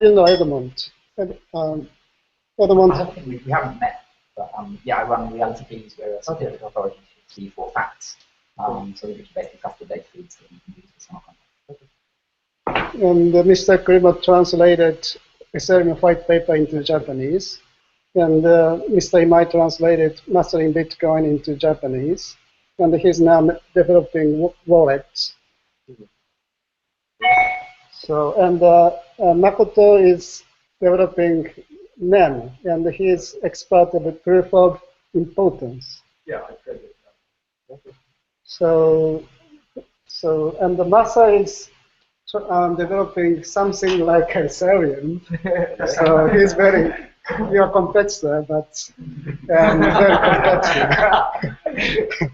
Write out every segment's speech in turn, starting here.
You know Edmund. Edmund. I think we haven't met, but yeah, I run reality keys where a certificate authority should see for facts. So we can basically custom data feeds that you can use for smart contracts. And Mr. Krima translated Ethereum white paper into Japanese. And Mr. Imai translated Mastering Bitcoin into Japanese. And he's now developing wallets. So, and Makoto is developing NEM, and he is expert of proof of importance. Yeah, I tried it. So, and the Masa is developing something like Ethereum. So he's very, your competitor, but very competitive.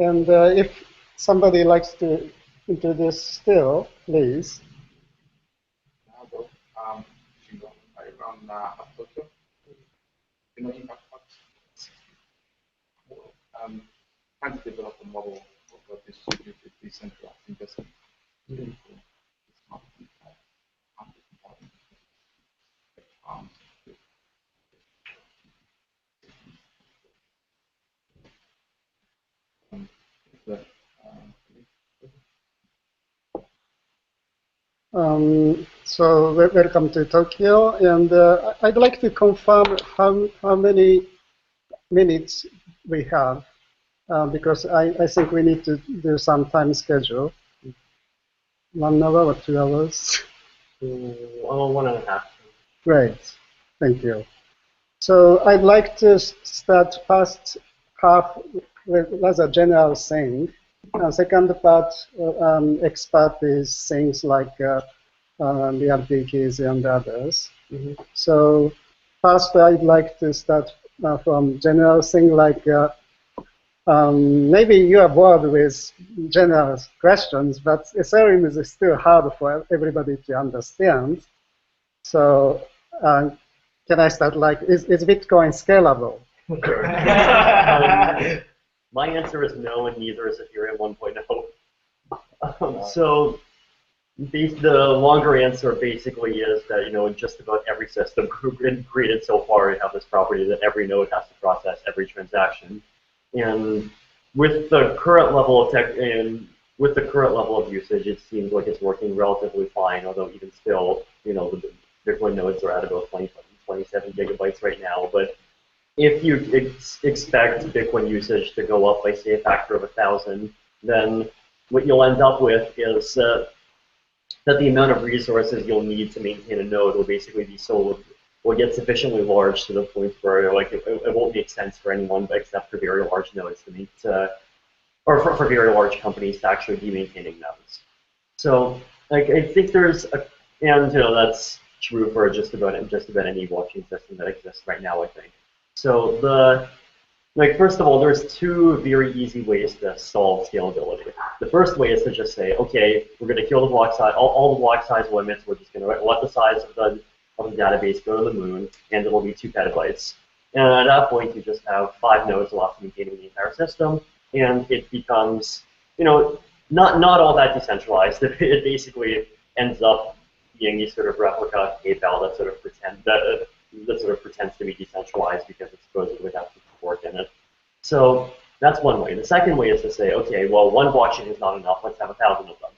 And if somebody likes to introduce still, please. I run Aptoto. You know, trying to develop a model of a distributed decentralized investment. So welcome to Tokyo, and I'd like to confirm how many minutes we have, because I think we need to do some time schedule. 1 hour or 2 hours? 1.5. Great, thank you. So I'd like to start first half with rather general thing. Second part, expert is things like reality keys and others. So first, I'd like to start from general thing like maybe you are bored with general questions, but Ethereum is still hard for everybody to understand. So can I start like, is Bitcoin scalable? My answer is no, and neither is Ethereum 1.0. So the longer answer basically is that, you know, in just about every system created so far, you have this property that every node has to process every transaction. And with the current level of usage, it seems like it's working relatively fine, although even still, you know, the Bitcoin nodes are at about 27 gigabytes right now. But if you expect Bitcoin usage to go up by, say, a factor of 1,000, then what you'll end up with is that the amount of resources you'll need to maintain a node will basically be will get sufficiently large to the point where, like, it won't make sense for anyone except for very large nodes or for very large companies to actually be maintaining nodes. So, like, I think and you know, that's true for just about any blockchain system that exists right now, I think. So first of all, there's two very easy ways to solve scalability. The first way is to just say, okay, we're going to kill the block size, all the block size limits. We're just going to let the size of the database go to the moon, and it'll be 2 petabytes. And at that point, you just have 5 nodes left maintaining the entire system, and it becomes, you know, not all that decentralized. It basically ends up being a sort of replica of PayPal that sort of pretends to be decentralized because it supposedly has to work in it. So that's one way. The second way is to say, okay, well, one blockchain is not enough. Let's have 1,000 of them.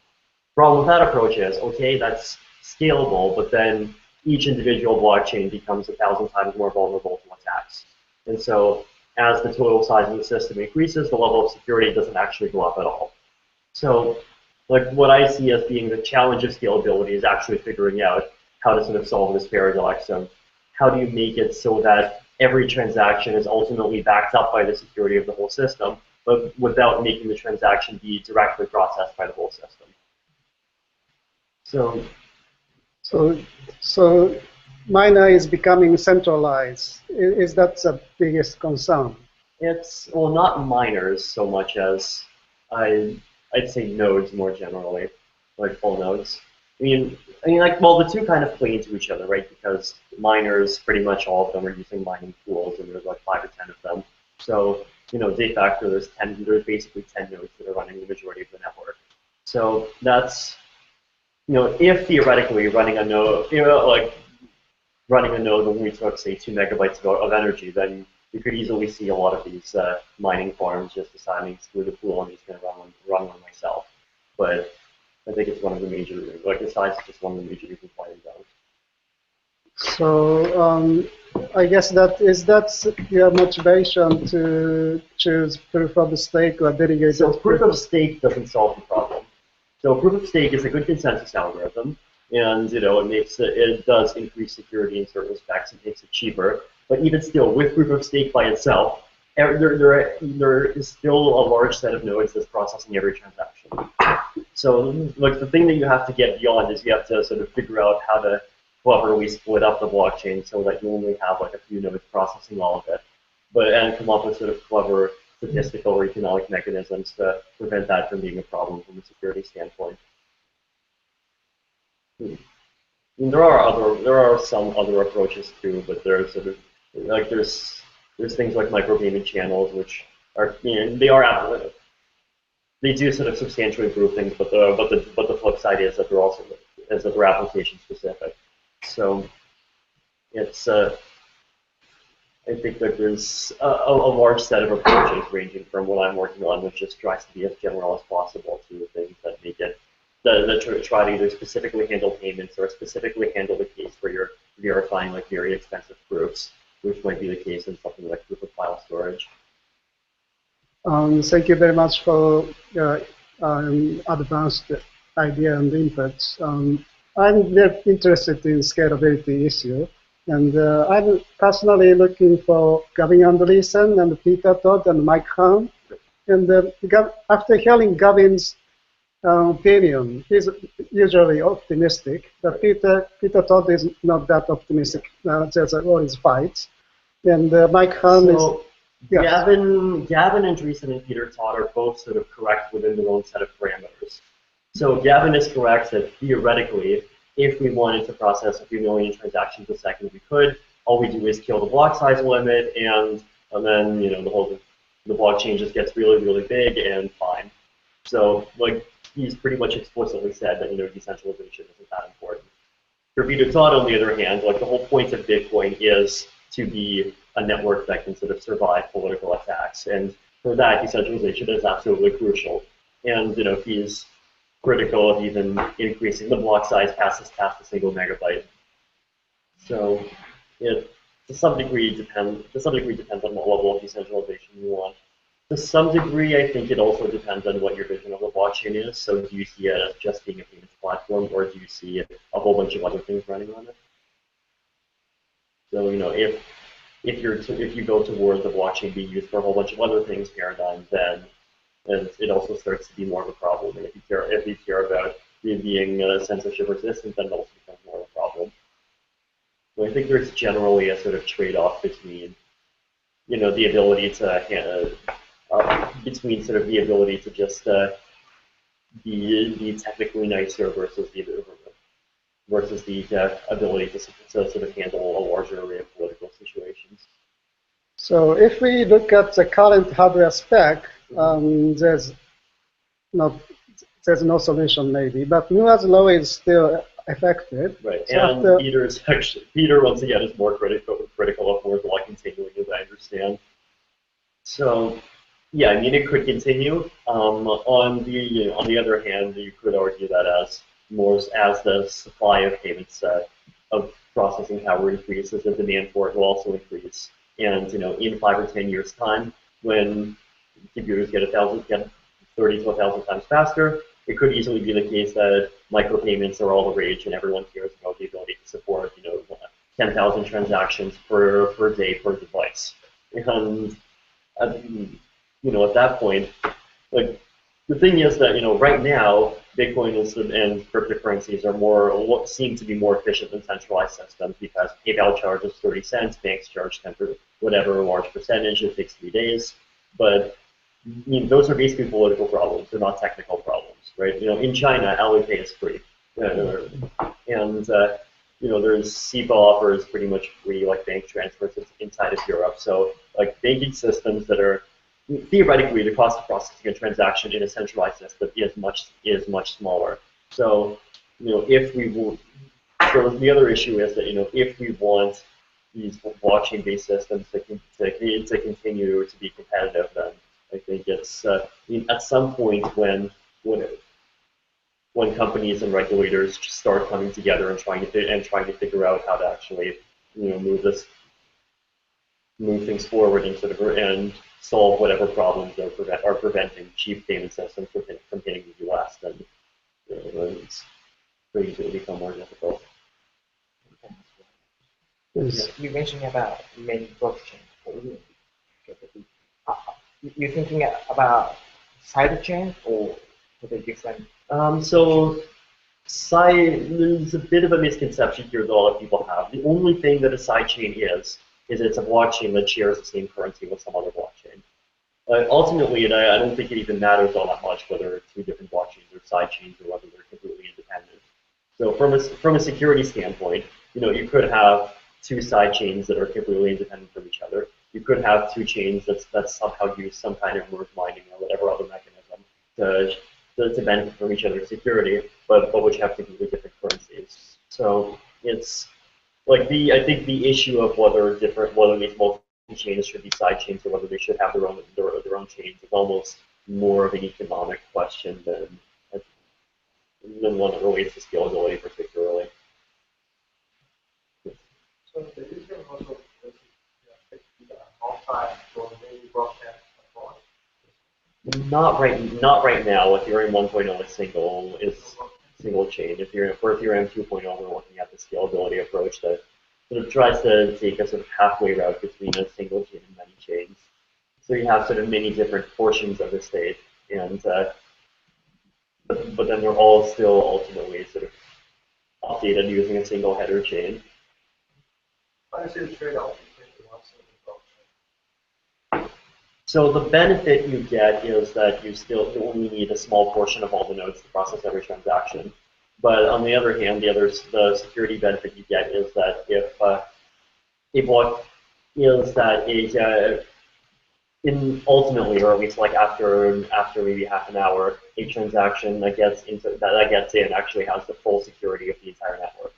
Problem with that approach is, okay, that's scalable, but then each individual blockchain becomes 1,000 times more vulnerable to attacks. And so as the total size of the system increases, the level of security doesn't actually go up at all. So, like, what I see as being the challenge of scalability is actually figuring out how to sort of solve this paradox of how do you make it so that every transaction is ultimately backed up by the security of the whole system, but without making the transaction be directly processed by the whole system. So miner is becoming centralized. Is that the biggest concern? It's, well, not miners so much as I'd say nodes more generally, like full nodes. I mean, like, well, the two kind of play into each other, right? Because miners, pretty much all of them are using mining tools, and there's like 5 or 10 of them. So de facto there's basically 10 nodes that are running the majority of the network. So that's, if theoretically running a node, running a node only took, say, 2 megabytes of energy, then you could easily see a lot of these mining farms just deciding screw the pool, I'm just going to run one myself. But I think it's one of the major, the size is just one of the major reasons why they don't. So I guess that's your motivation to choose proof of stake or delegated. So proof of stake doesn't solve the problem. So proof of stake is a good consensus algorithm, and it does increase security in certain respects. It makes it cheaper, but even still, with proof of stake by itself, there is still a large set of nodes that's processing every transaction. So the thing that you have to get beyond is you have to sort of figure out how to cleverly split up the blockchain so that you only have a few nodes processing all of it, and come up with sort of clever statistical or economic mechanisms to prevent that from being a problem from a security standpoint. And there are some other approaches too, but there's sort of there's things like micropayment channels, which are they do sort of substantially improve things, but the flip side is that they're application specific. So it's I think that there's a large set of approaches ranging from what I'm working on, which just tries to be as general as possible, to things that make it that try to either specifically handle payments or specifically handle the case where you're verifying very expensive proofs, which might be the case in something like proof of file storage. Thank you very much for your advanced idea and inputs. I'm very interested in scalability issue, and I'm personally looking for Gavin Andreessen and Peter Todd and Mike Hahn. And after hearing Gavin's opinion, he's usually optimistic, but Peter Todd is not that optimistic. There's always fights. And Mike Hahn is... Yeah. Gavin Andreessen and Peter Todd are both sort of correct within their own set of parameters. So Gavin is correct that theoretically, if we wanted to process a few million transactions a second, we could. All we do is kill the block size limit, and then the blockchain just gets really, really big and fine. So he's pretty much explicitly said that decentralization isn't that important. For Peter Todd, on the other hand, the whole point of Bitcoin is to be a network that can sort of survive political attacks, and for that, decentralization is absolutely crucial. And he's critical of even increasing the block size past a single megabyte. So it to some degree depends on what level of decentralization you want. To some degree, I think it also depends on what your vision of the blockchain is. So do you see it as just being a payments platform, or do you see a whole bunch of other things running on it? So if you go towards the blockchain being used for a whole bunch of other things paradigm, then it also starts to be more of a problem. And if you care about it being censorship resistant, then it also becomes more of a problem. So I think there's generally a sort of trade-off between the ability to between sort of the ability to just be technically nicer versus the ability to sort of handle a larger array of political situations. So if we look at the current hardware spec, there's no solution maybe, but Moore's law is still effective. Right, so and Peter once again is more critical of Moore's law continuing, as I understand. So yeah, I mean it could continue. On the other hand, you could argue that as the supply of payments of processing power increases, the demand for it will also increase. And in 5 or 10 years' time, when computers get 30 to 1,000 times faster, it could easily be the case that micropayments are all the rage, and everyone cares about the ability to support 10,000 transactions per day per device. And at that point, the thing is that right now Bitcoin and cryptocurrencies seem to be more efficient than centralized systems, because PayPal charges 30 cents, banks charge 10 whatever large percentage. It takes 3 days, but those are basically political problems. They're not technical problems, right? In China, Alipay is free, and there's SEPA offers pretty much free bank transfers inside of Europe. So banking systems that are theoretically, the cost of processing a transaction in a centralized system is much smaller. So, if we will, so the other issue is that if we want these blockchain-based systems to continue to be competitive, then I think it's at some point when companies and regulators start coming together and trying to figure out how to actually move things forward and solve whatever problems are preventing cheap payment systems from hitting the U.S., then it's pretty easy to become more difficult. Yes. You mentioned about many blockchain. You're thinking about sidechain or the different? So there's a bit of a misconception here that a lot of people have. The only thing that a sidechain is it's a blockchain that shares the same currency with some other blockchain. Ultimately, I don't think it even matters all that much whether two different blockchains are sidechains or whether they're completely independent. So from a security standpoint, you could have two sidechains that are completely independent from each other. You could have two chains that somehow use some kind of merge binding or whatever other mechanism to benefit from each other's security, but which have completely different currencies. So it's like I think the issue of whether these multi-chains should be side chains or whether they should have their own chains is almost more of an economic question than one that relates to scalability particularly. So the user also outside for maybe broadcast approach. Not right now. Ethereum 1.0 is single chain. For Ethereum 2.0, we're looking at the scalability approach that sort of tries to take a sort of halfway route between a single chain and many chains. So you have sort of many different portions of the state, and but then they're all still ultimately sort of updated using a single header chain. I see the trade-off between the one single blockchain. So the benefit you get is that you only need a small portion of all the nodes to process every transaction. But on the other hand, the security benefit you get is that if ultimately, or at least like after maybe half an hour, a transaction that gets in actually has the full security of the entire network.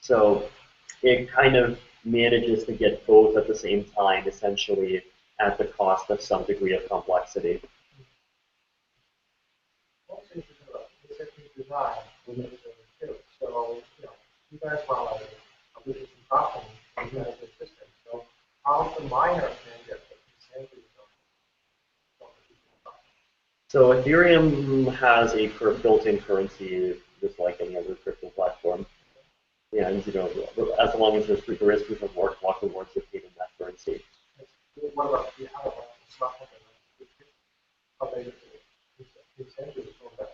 So it kind of manages to get both at the same time, essentially at the cost of some degree of complexity. Also, the second design so you guys want a business platform, you guys the system. So how the miner can get the percentage of the So Ethereum has a built-in currency just like any other crypto platform. And as long as there is proof of work, block rewards are paid in that currency. What about the other smart contract? How they incentives for that?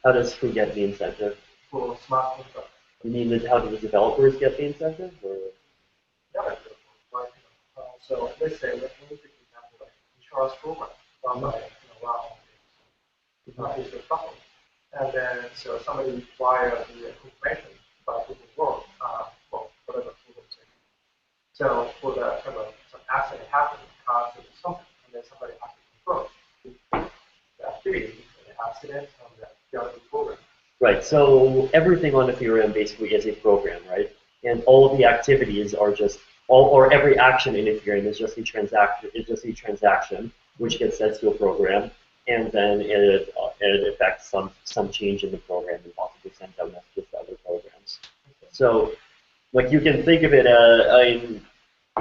How does who get the incentive? For smart contract. You mean how do the developers get the incentive? Or? Yeah, so let's say let me take an example like insurance program run by is a platform. And then so somebody requires the information about proof of work, whatever proof of work. So for the kind of some accident happened, car or something, and then somebody has to confirm the activity, the accident, and the other program. Right. So everything on Ethereum basically is a program, right? And all of the activities are just or every action in Ethereum is just a transaction, which gets set to a program, and then it affects some change in the program and possibly sends out messages to other programs. So, like you can think of it,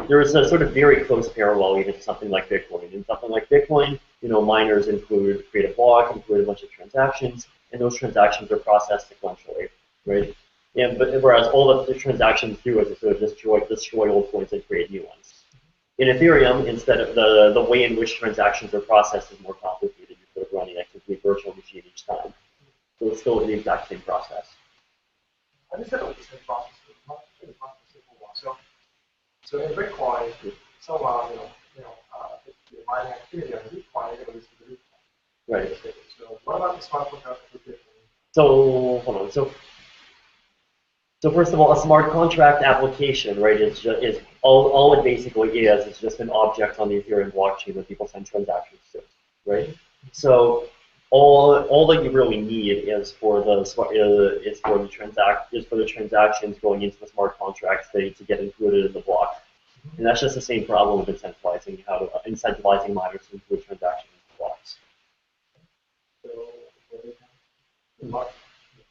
there is a sort of very close parallel even to something like Bitcoin. In something like Bitcoin, miners create a block, include a bunch of transactions, and those transactions are processed sequentially, right? But whereas all that the transactions do is sort of destroy old coins and create new ones. In Ethereum, instead of the way in which transactions are processed is more complicated. You're sort of running a complete virtual machine each time. So it's still the exact same process. I just said it was the same process, not the simple one. So in Bitcoin, someone, the mining activity on Bitcoin, you're going to lose the Bitcoin. Right. So what about the smart contract for Bitcoin? So hold on. So So first of all, a smart contract application, right, is all it basically is just an object on the Ethereum blockchain that people send transactions to, right? So all that you really need is for the transactions going into the smart contract state to get included in the block, and that's just the same problem of incentivizing miners to include transactions into blocks.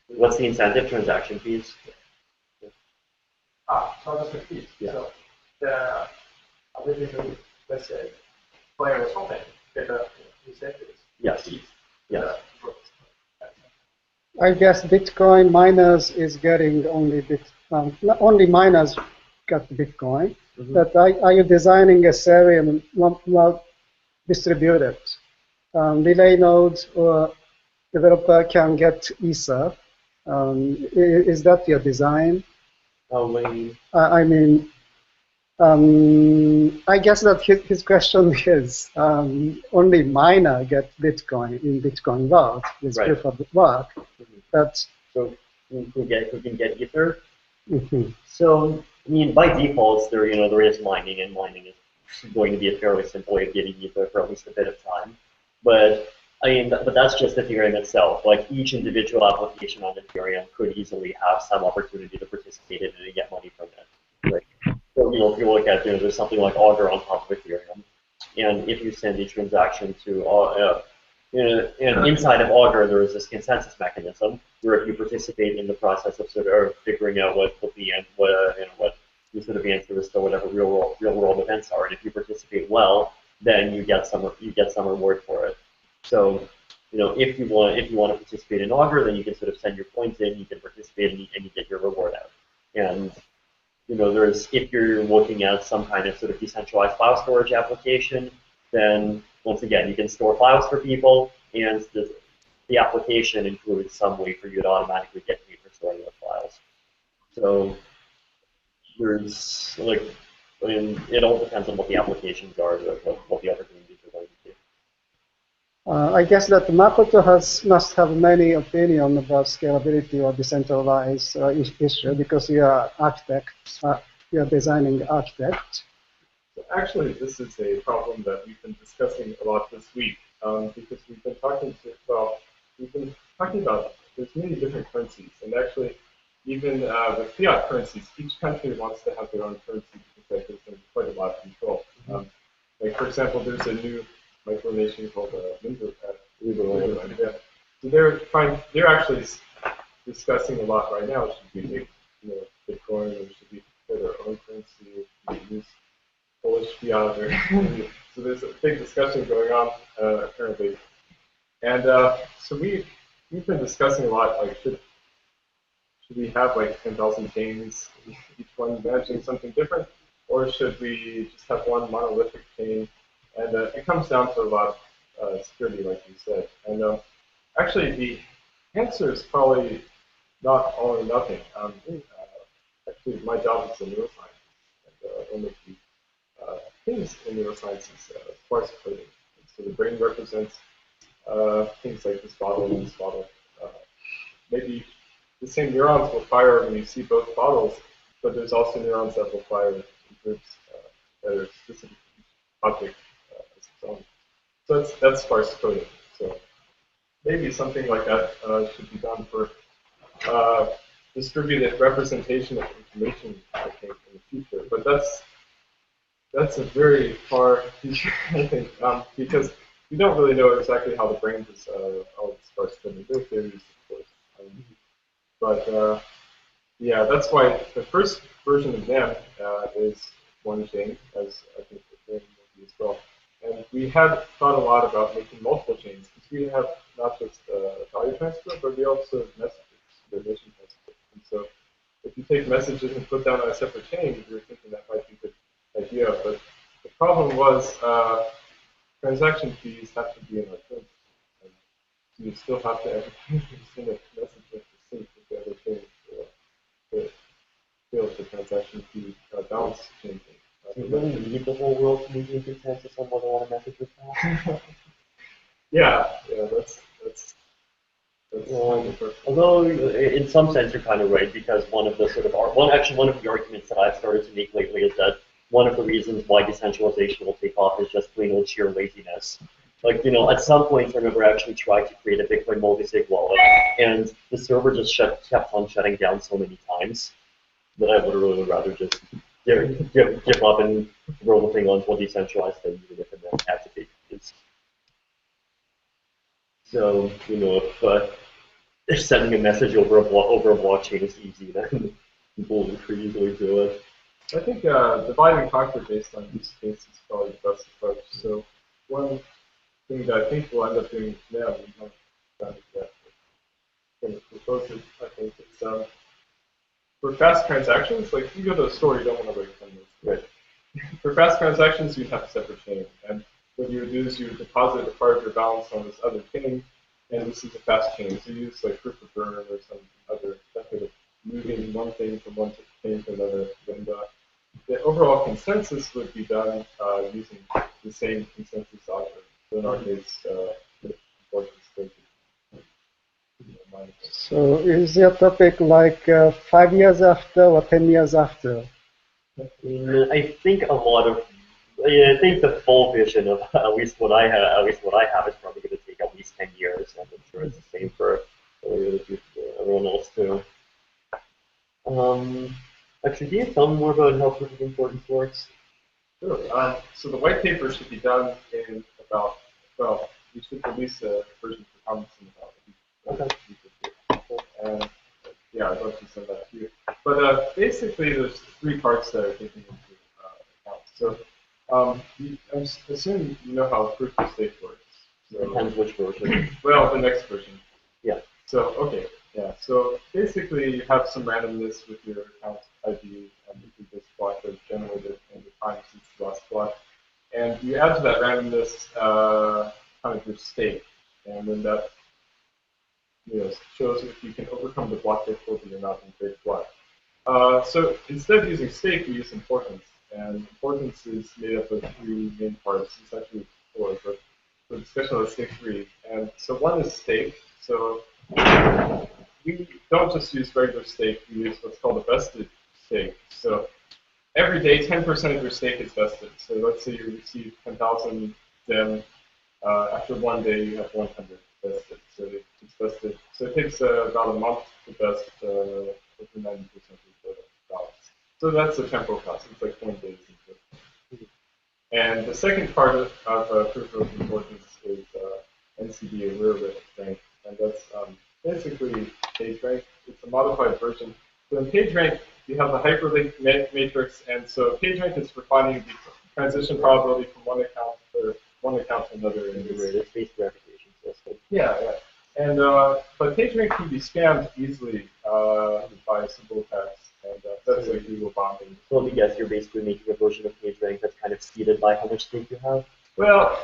What's the incentive? Transaction fees. Transaction fees. Yeah. So the original, let's say, player or something, get the incentives. Yes. Yes. I guess Bitcoin miners is getting only not only miners got Bitcoin, but are you designing Ethereum well distributed? Relay nodes or developer can get Ether. Is that your design? Oh, maybe. I mean, I guess that his question is only miner get Bitcoin in Bitcoin vault with Right. proof of work. But So who can get Ether? So I mean, by default, there is mining, and mining is going to be a fairly simple way of getting Ether for at least a bit of time. But I mean, but that's just Ethereum itself. Like each individual application on Ethereum could easily have some opportunity to participate in it and get money from it. Right? So if you look at there's something like Augur on top of Ethereum, and if you send a transaction to and inside of Augur, there is this consensus mechanism where if you participate in the process of sort of figuring out what the answer is to whatever real world events are, and if you participate well, then you get some reward for it. So, if you want to participate in Augur, then you can sort of send your points in, you can participate, and you get your reward out. And if you're looking at some kind of sort of decentralized file storage application, then once again, you can store files for people, and the application includes some way for you to automatically get paid for storing those files. So there's it all depends on what the applications are, what the opportunities are going to be. I guess that Makoto must have many opinions about scalability or decentralized issue because you are architect, you are designing architect. Actually, this is a problem that we've been discussing a lot this week because we've been talking about there's many different currencies, and actually even with fiat currencies, each country wants to have their own currency because there's been quite a lot of control. Like for example, there's a new micronation called Liberland. Yeah. So they're actually discussing a lot right now. Should we make Bitcoin, or should we create our own currency? Should we use Polish fiat? So there's a big discussion going on apparently, and so we've been discussing a lot. Like, should we have like 10,000 chains, each one managing something different, or should we just have one monolithic chain? And it comes down to a lot of security, like you said. And actually, the answer is probably not all or nothing. Actually, my job is a neuroscientist, and one of the things in neuroscience is sparse coding. So the brain represents things like this bottle and this bottle. Maybe the same neurons will fire when you see both bottles, but there's also neurons that will fire in groups that are specific to each object. So that's sparse coding. So maybe something like that should be done for distributed representation of information, I think, in the future. But that's a very far future, I think, because we don't really know exactly how the brain is all sparse coding. There are theories, of course. But yeah, that's why the first version of NAM is one chain, as I think the brain will be as well. And we have thought a lot about making multiple chains, because we have not just value transfer, but we also have messages, relation transfer. And so if you take messages and put them on a separate chain, you're thinking that might be a good idea. But the problem was transaction fees have to be in our currency. And you still have to send a message with the sync with the other chain to fail the transaction fee balance changing. You really need the whole world to be in consensus on what I want to message with now. Yeah, that's Although in some sense you're kind of right, because one of the sort of one of the arguments that I've started to make lately is that one of the reasons why decentralization will take off is just plain old sheer laziness. Like, at some point I remember actually tried to create a Bitcoin multi-sig wallet, and the server just kept on shutting down so many times that I literally would rather just give up and roll the thing onto a decentralized thing, even if it then had to take fees. So, if sending a message over a blockchain is easy, then people will pretty easily do it. I think divide and conquer based on use case is probably the best approach. So one thing that I think we'll end up doing now, we haven't done it yet, but I'm propose it, I think it's for fast transactions, like you go to a store, you don't want to wait 10 minutes. Right. For fast transactions, you'd have a separate chain. And what you would do is you would deposit a part of your balance on this other chain, and this is a fast chain. So you use like proof of burn or some other method of moving one thing from one chain to another. And the overall consensus would be done using the same consensus algorithm. So in our case, the importance is So is your topic like 5 years after or 10 years after? I think I think the full vision of at least what I have is probably going to take at least 10 years, and I'm sure it's the same for everyone else too. Actually, can you tell me more about how proof of importance works? Sure. So the white paper should be done in about, well, we should release a version for comments in about a week. Okay. And yeah, I'd love to send that to you. But basically, there's 3 parts that are taken into account. So I assume you know how proof of stake works. So, depends which version. Well, the next version. Yeah. So, okay. Yeah. So basically, you have some randomness with your account ID and this block that is generated in the time since the last block. And you add to that randomness kind of your stake. And then that shows if you can overcome the block difficulty or not in create a block. So instead of using stake, we use importance. And importance is made up of 3 main parts. It's actually 4, but for discussion, let's take 3. And so one is stake. So we don't just use regular stake. We use what's called a vested stake. So every day, 10% of your stake is vested. So let's say you receive 10,000 Zen. After 1 day, you have 100 vested. So it's vested. So it takes about a month to vest over 90% of the balance. So that's the temporal cost. It's like 20 days. And the second part of proof of importance is NCD, a rear rank. And that's basically PageRank. It's a modified version. So in PageRank, you have the hyperlink matrix. And so PageRank is for finding the transition probability from one account to another. It's based verification system. Yeah, yeah. And but PageRank can be scammed easily by simple attacks, and that's like Google bombing. So let me guess, you're basically making a version of PageRank that's kind of seeded by how much stake you have? Well,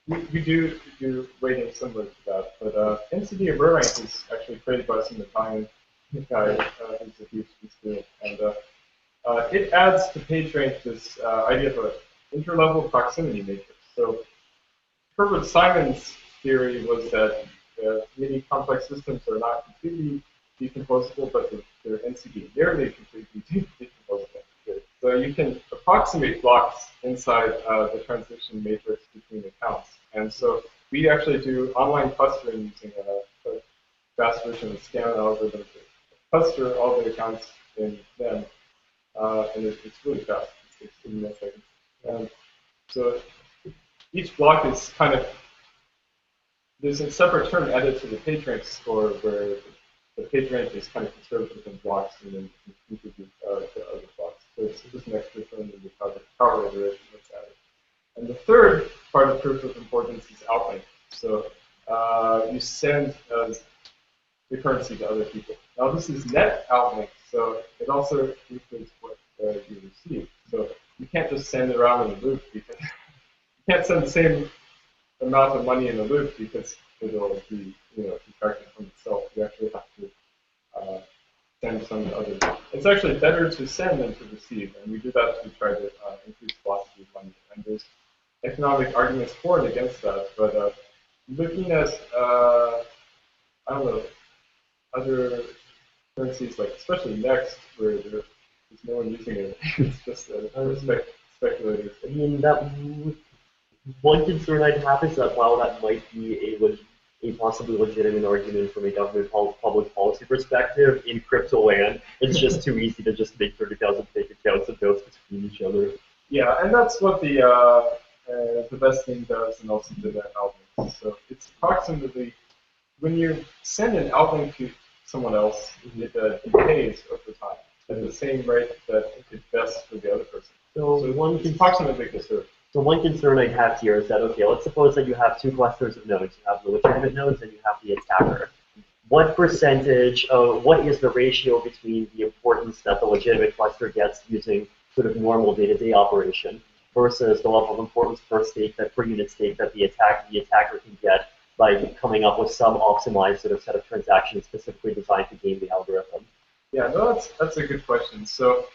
we do weighting similar to that, but NCD of rank is actually created by some Italian guy who's a huge student, and it adds to PageRank this idea of an interlevel proximity matrix. So Herbert Simon's theory was that many complex systems are not completely decomposable, but they're NCD nearly completely decomposable. So you can approximate blocks inside the transition matrix between accounts. And so we actually do online clustering using a fast version of the scan algorithm to cluster all the accounts in them. And it's really fast. It's 16 milliseconds. And so each block is kind of, there's a separate term added to the PageRank score where the PageRank is kind of conserved within blocks and then contribute to other blocks. So it's just an extra term in the power iteration that's added. And the third part of proof of importance is outlink. So you send the currency to other people. Now this is net outlink, so it also includes what you receive. So you can't just send it around in a loop because you can't send the same amount of money in a loop because it'll be, subtracted from itself. You actually have to send some to others. It's actually better to send than to receive, and we do that to try to increase velocity of money. And there's economic arguments for and against that, but looking at I don't know, other currencies, like especially Next, where there's no one using it. It's just speculators. I mean, that one concern I'd have is that while that might be a possibly legitimate argument from a government public policy perspective, in crypto land, it's just too easy to just make 30,000 fake accounts and notes between each other. Yeah, and that's what the best thing does, and also did that album. So it's approximately, when you send an album to someone else, it decays over time at the same rate that it vests for the other person. So it's approximately conserved. So one concern I have here is that, okay, let's suppose that you have two clusters of nodes. You have the legitimate nodes and you have the attacker. What percentage, what is the ratio between the importance that the legitimate cluster gets using sort of normal day-to-day operation versus the level of importance per unit stake that the attacker can get by coming up with some optimized sort of set of transactions specifically designed to game the algorithm? Yeah, no, that's a good question. So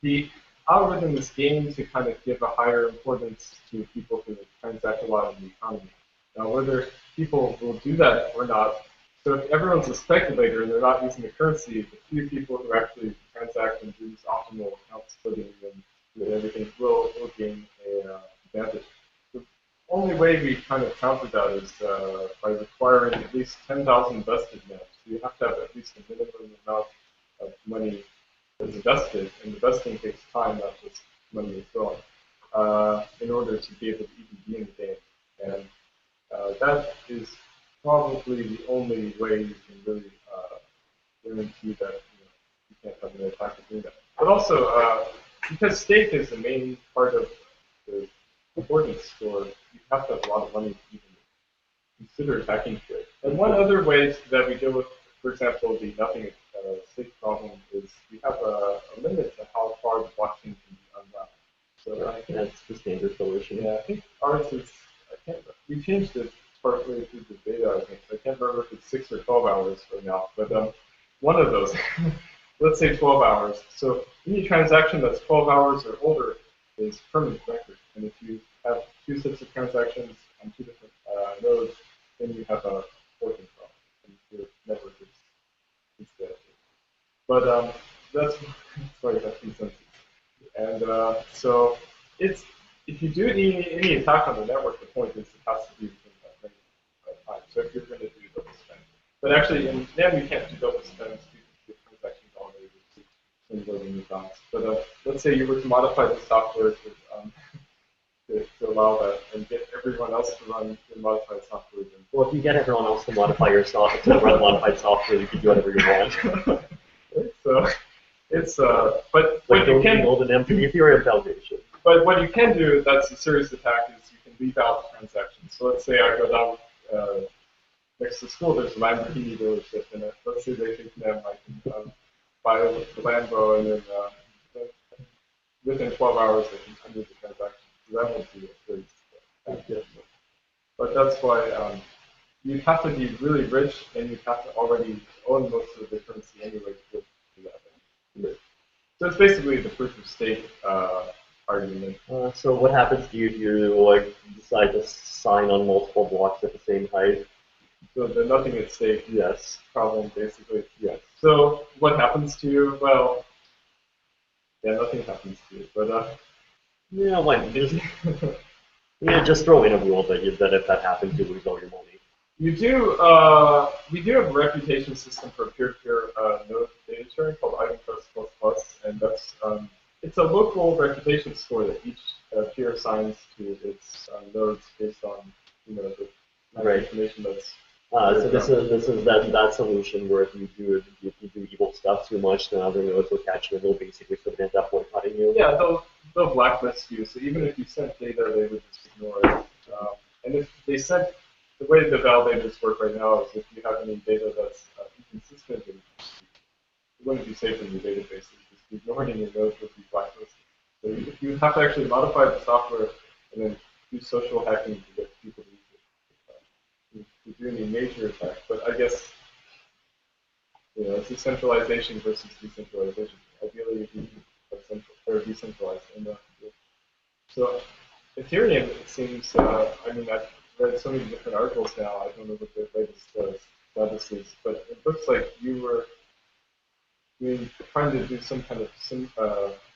the algorithm is gamed to kind of give a higher importance to people who transact a lot in the economy. Now, whether people will do that or not, so if everyone's a speculator and they're not using the currency, the few people who actually transact and do this optimal account splitting and everything will gain an advantage. The only way we kind of counter that is by requiring at least 10,000 vested nodes. So you have to have at least a minimum amount of money that's invested, and the vesting takes time, not just money is throwing, in order to be able to even be in the game. And that is probably the only way you can really guarantee that you can't have an attacker doing that. But also, because stake is the main part of the importance score, you have to have a lot of money to even consider attacking it. And one other way that we deal with, for example, the nothing stake problem is we have a limit to how far the blockchain can be unwrapped. So I think that's the standard solution. Yeah, I think ours is, we changed it partway through the beta, I think. I can't remember if it's 6 or 12 hours right now, but one of those, let's say 12 hours. So any transaction that's 12 hours or older is permanent record. And if you have two sets of transactions on two different nodes, then you have a forking problem, and your network is dead. But that's sorry, that's consensus. And so it's, if you do any attack on the network, the point is it has to be within that time. So if you're going to do double spend, but actually in NAM you can't do double spend because the transactions already when loading new bounds. But let's say you were to modify the software to allow that and get everyone else to run the modified software. Then. Well, if you get everyone else to modify your software, to run modified software, you can do whatever you want. So it's but like you can build an empty Ethereum foundation. But what you can do, that's a serious attack, is you can leave out transactions. So let's say I go down next to school, there's a Lamborghini dealership, and let's say they think them, I can buy the Lambo, and then within 12 hours I can undo the transaction. So that would be a very good. But that's why you have to be really rich, and you have to already own most of the currency anyway to do that. So it's basically the proof of stake argument. So what happens to you if you like decide to sign on multiple blocks at the same time? So the nothing at stake Yes. problem, basically. Yes. So what happens to you? Well, yeah, nothing happens to you. But yeah, why just yeah, just throw in a rule that if that happens, you lose all your money. you do. We do have a reputation system for peer-to-peer node data sharing called Item Trust++, and that's it's a local reputation score that each peer assigns to its nodes based on the information that's. So this is that solution where if you do evil stuff too much, then other nodes will catch you and they'll basically sort of end up boycotting you. Yeah, they'll blacklist you. So even if you sent data, they would just ignore it. And if they sent, the way the validators work right now is if you have any data that's inconsistent, it wouldn't be safe in your databases. Just ignoring your nodes would be blacklisted. So you have to actually modify the software and then do social hacking to get people to use it. To do any major attack, but I guess it's a centralization versus decentralization. Ideally, if you have central or decentralized, and so Ethereum, it seems. I mean, I've read so many different articles now. I don't know what the latest Levis's, but it looks like you were trying to do some kind of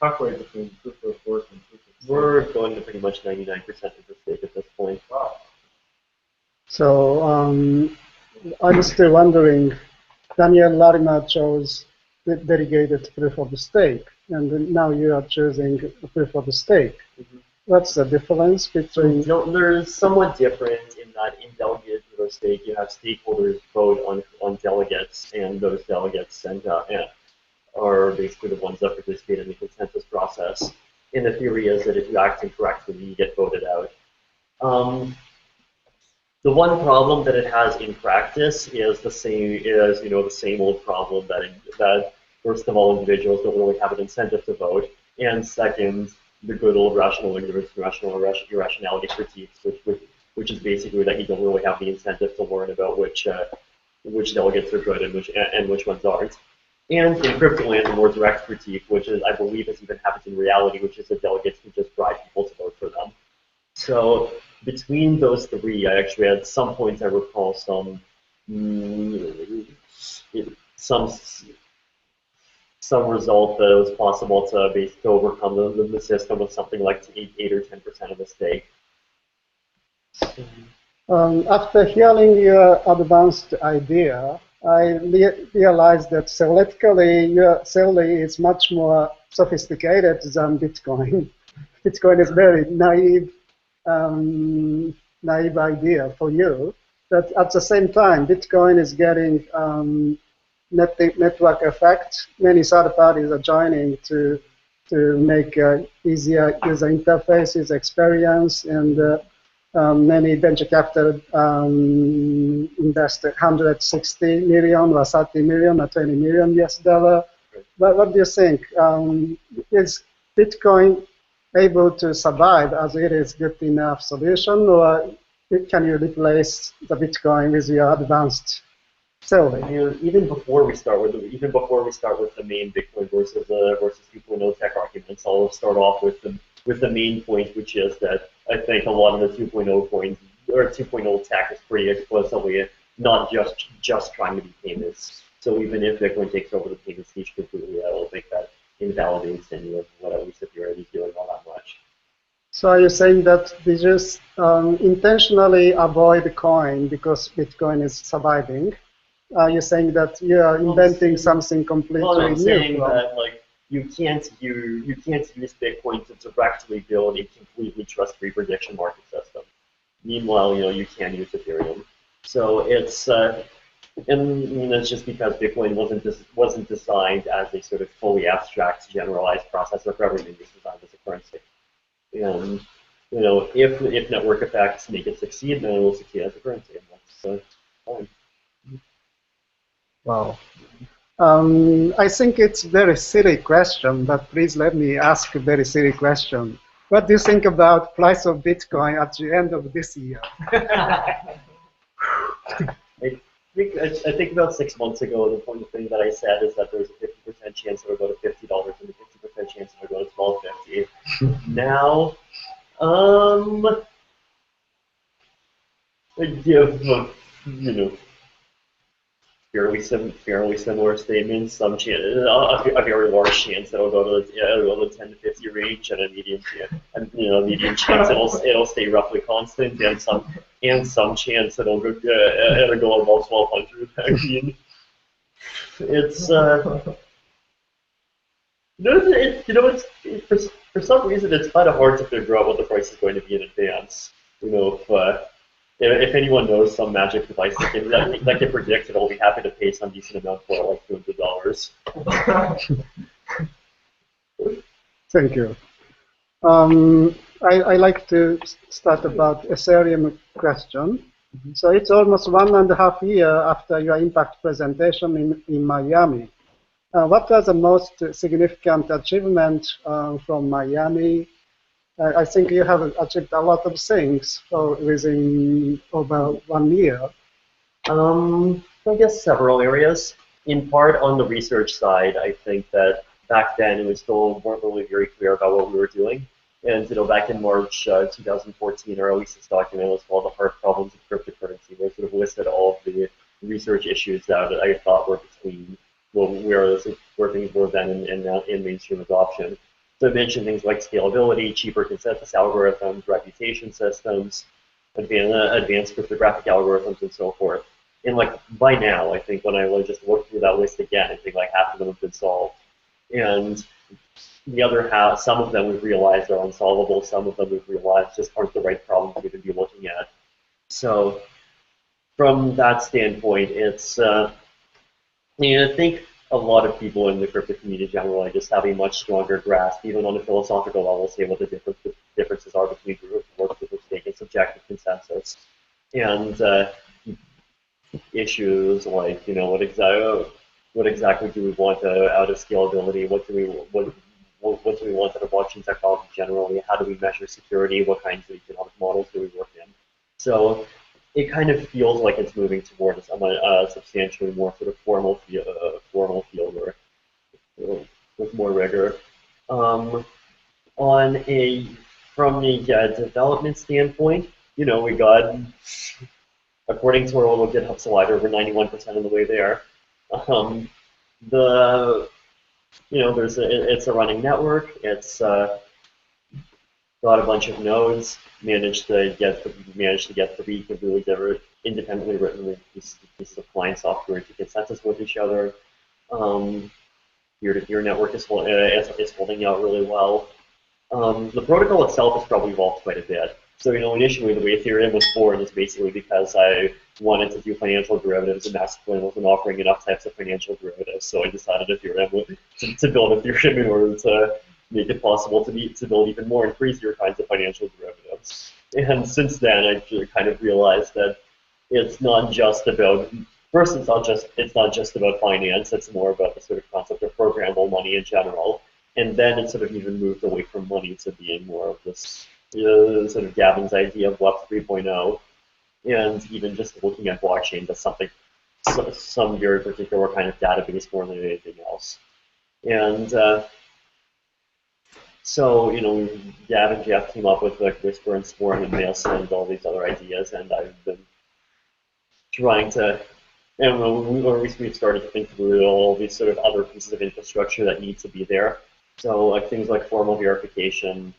halfway between proof of work and proof of stake. We're going to pretty much 99% of the stake at this point. Wow. So I'm still wondering, Daniel Larimer chose the delegated proof of stake, and now you are choosing proof of stake. Mm-hmm. What's the difference between? They're somewhat different in that in delegated proof of stake, you have stakeholders vote on delegates, and those delegates are basically the ones that participate in the consensus process. And the theory is that if you act incorrectly, you get voted out. The one problem that it has in practice is the same old problem that first of all, individuals don't really have an incentive to vote, and second, the good old rational ignorance and irrationality critiques, which is basically that you don't really have the incentive to learn about which delegates are good and which ones aren't. And in crypto land, the more direct critique, which is I believe has even happened in reality, which is that delegates can just bribe people to vote for them. So between those three, I actually at some points I recall some result that it was possible to basically overcome the system with something like 8 or 10% of the stake. After hearing your advanced idea, I realized that theoretically your theory is much more sophisticated than Bitcoin. Bitcoin is very naive idea for you. But at the same time, Bitcoin is getting network effect. Many third parties are joining to make easier user interfaces, experience, and many venture capital invest 160 million or 30 million or 20 million US dollar. But what do you think? Is Bitcoin able to survive as it is good enough solution, or can you replace the Bitcoin with your advanced theory? Even before we start with the main Bitcoin versus 2.0 tech arguments, I'll start off with the main point, which is that I think a lot of the 2.0 coins or 2.0 tech is pretty explicitly not just trying to be payments. So even if Bitcoin takes over the payments niche completely, I don't think that invalidates any of what at least Ethereum is doing all that much. So are you saying that they just intentionally avoid coin because Bitcoin is surviving? Are you saying that you are inventing something completely new? I'm saying that you can't use Bitcoin to directly build a completely trust-free prediction market system. Meanwhile, you can use Ethereum. So it's it's just because Bitcoin wasn't designed as a sort of fully abstract, generalized processor for everything. It was designed as a currency. And if network effects make it succeed, then it will succeed as a currency, and that's fine. Wow. I think it's a very silly question, but please let me ask a very silly question. What do you think about price of Bitcoin at the end of this year? I think about 6 months ago, the point thing that I said is that there's a 50% chance it will go to $50 and a 50% chance it will go to $12.50. Now, I give fairly similar statements. Some chance, a very large chance that it'll go to the 10 to 50 range, and a medium chance it'll stay roughly constant, and some chance it'll go above 1200. I mean, it's for some reason it's kind of hard to figure out what the price is going to be in advance. If anyone knows some magic device that can predict it, I'll be happy to pay some decent amount for it, like $200. Thank you. I like to start about Ethereum question. So it's almost 1.5 years after your impact presentation in Miami. What are the most significant achievements from Miami? I think you have achieved a lot of things within over 1 year. I guess several areas. In part on the research side, I think that back then it was still weren't really very clear about what we were doing. And back in March 2014, our release this document was called "The Hard Problems of Cryptocurrency," where it sort of listed all of the research issues that I thought were between where things were then in mainstream adoption. So I mentioned things like scalability, cheaper consensus algorithms, reputation systems, advanced cryptographic algorithms, and so forth. And like by now, I think when I just looked through that list again, I think like half of them have been solved. And the other half, some of them we've realized are unsolvable, some of them we've realized just aren't the right problems we would be looking at. So from that standpoint, it's, I think a lot of people in the crypto community generally just have a much stronger grasp, even on a philosophical level, say what the differences are between proof of stake and subjective consensus. And issues like, what exactly do we want out of scalability? What do we want out of blockchain technology generally? How do we measure security? What kinds of economic models do we work in? So it kind of feels like it's moving towards a substantially more sort of formal field work with more rigor. From a development standpoint, we got, according to our little GitHub slide, over 91% of the way there. It's a running network. It's got a bunch of nodes. Managed to get 3 completely independently written pieces of client software into consensus with each other. Peer-to-peer network is holding out really well. The protocol itself has probably evolved quite a bit. So, initially the way Ethereum was born is basically because I wanted to do financial derivatives, and Mastercoin wasn't offering enough types of financial derivatives. So I decided Ethereum to build Ethereum in order to make it possible to build even more and crazier kinds of financial derivatives. And since then, I've kind of realized that it's not just about, first, it's not just about finance. It's more about the sort of concept of programmable money in general. And then it sort of even moved away from money to being more of this sort of Gavin's idea of Web 3.0, and even just looking at blockchains as some very particular kind of database more than anything else. And so, Gavin, Jeff came up with like Whisper and Swarm and Mail and all these other ideas, and I've been trying to, we've started to think through all these sort of other pieces of infrastructure that need to be there. So like things like formal verification,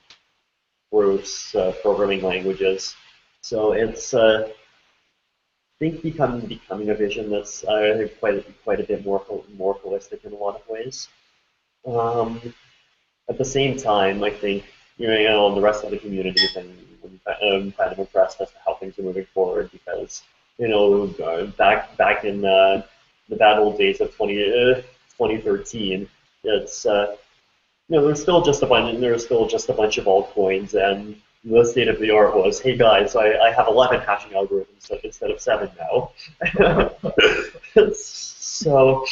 proofs, programming languages. So it's, I think, becoming a vision that's quite a bit more holistic in a lot of ways. At the same time, I think, the rest of the community has been kind of impressed as to how things are moving forward, because, back in the bad old days of 2013, it's there's still just a bunch of altcoins, and the state of the art was, hey guys, I have 11 hashing algorithms instead of 7 now. So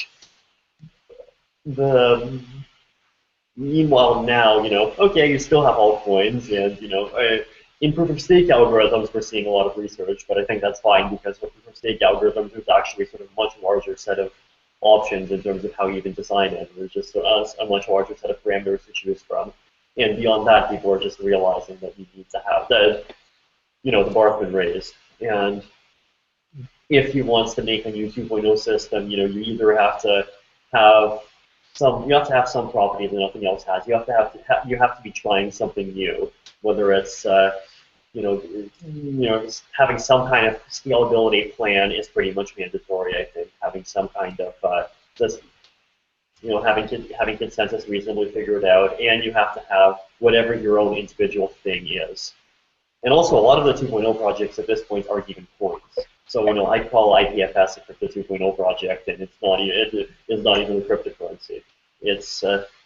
meanwhile now, okay, you still have altcoins, and in proof of stake algorithms we're seeing a lot of research, but I think that's fine, because with proof of stake algorithms there's actually sort of a much larger set of options in terms of how you even design it. There's just a much larger set of parameters to choose from. And beyond that, people are just realizing that you need to have the bar's been raised. And if you want to make a new 2.0 system, you either have to have some properties that nothing else has. You have to be trying something new, whether it's having some kind of scalability plan is pretty much mandatory. I think having some kind of having consensus reasonably figured out, and you have to have whatever your own individual thing is. And also, a lot of the 2.0 projects at this point aren't even coins. So I call IPFS a crypto 2.0 project, and it's not even a cryptocurrency. It's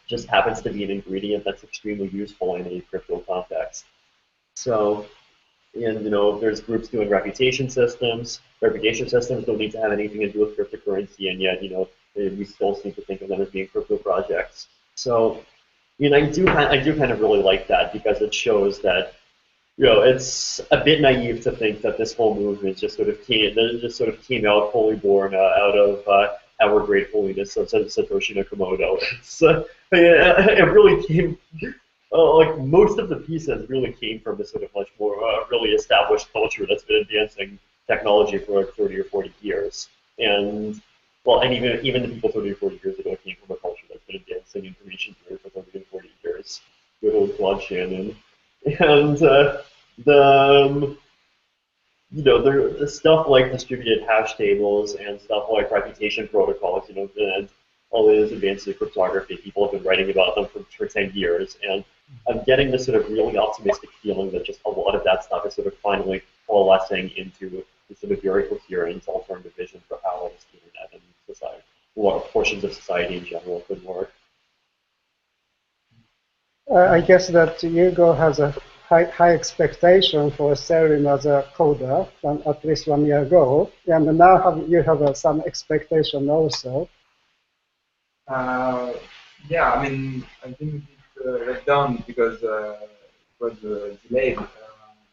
just happens to be an ingredient that's extremely useful in a crypto context. So, and there's groups doing reputation systems. Reputation systems don't need to have anything to do with cryptocurrency, and yet we still seem to think of them as being crypto projects. So, I do kind of really like that, because it shows that it's a bit naive to think that this whole movement just sort of came out fully born out of our great holiness of Satoshi Nakamoto. It really came. Like most of the pieces really came from this sort of much more really established culture that's been advancing technology for like 30 or 40 years. And well, and even the people 30 or 40 years ago came from a culture that's been advancing information theory for 30 or 40 years. Good old Claude Shannon. And the the stuff like distributed hash tables and stuff like reputation protocols, and all these advances in cryptography, people have been writing about them for 10 years. And I'm getting this sort of really optimistic feeling that just a lot of that stuff is sort of finally coalescing into this sort of very coherent alternative vision for how the internet and society, what portions of society in general could work. I guess that Hugo has a high expectation for Ethereum as a coder, at least 1 year ago, and now you have some expectation also. Yeah, I mean, I didn't let down because it was delayed.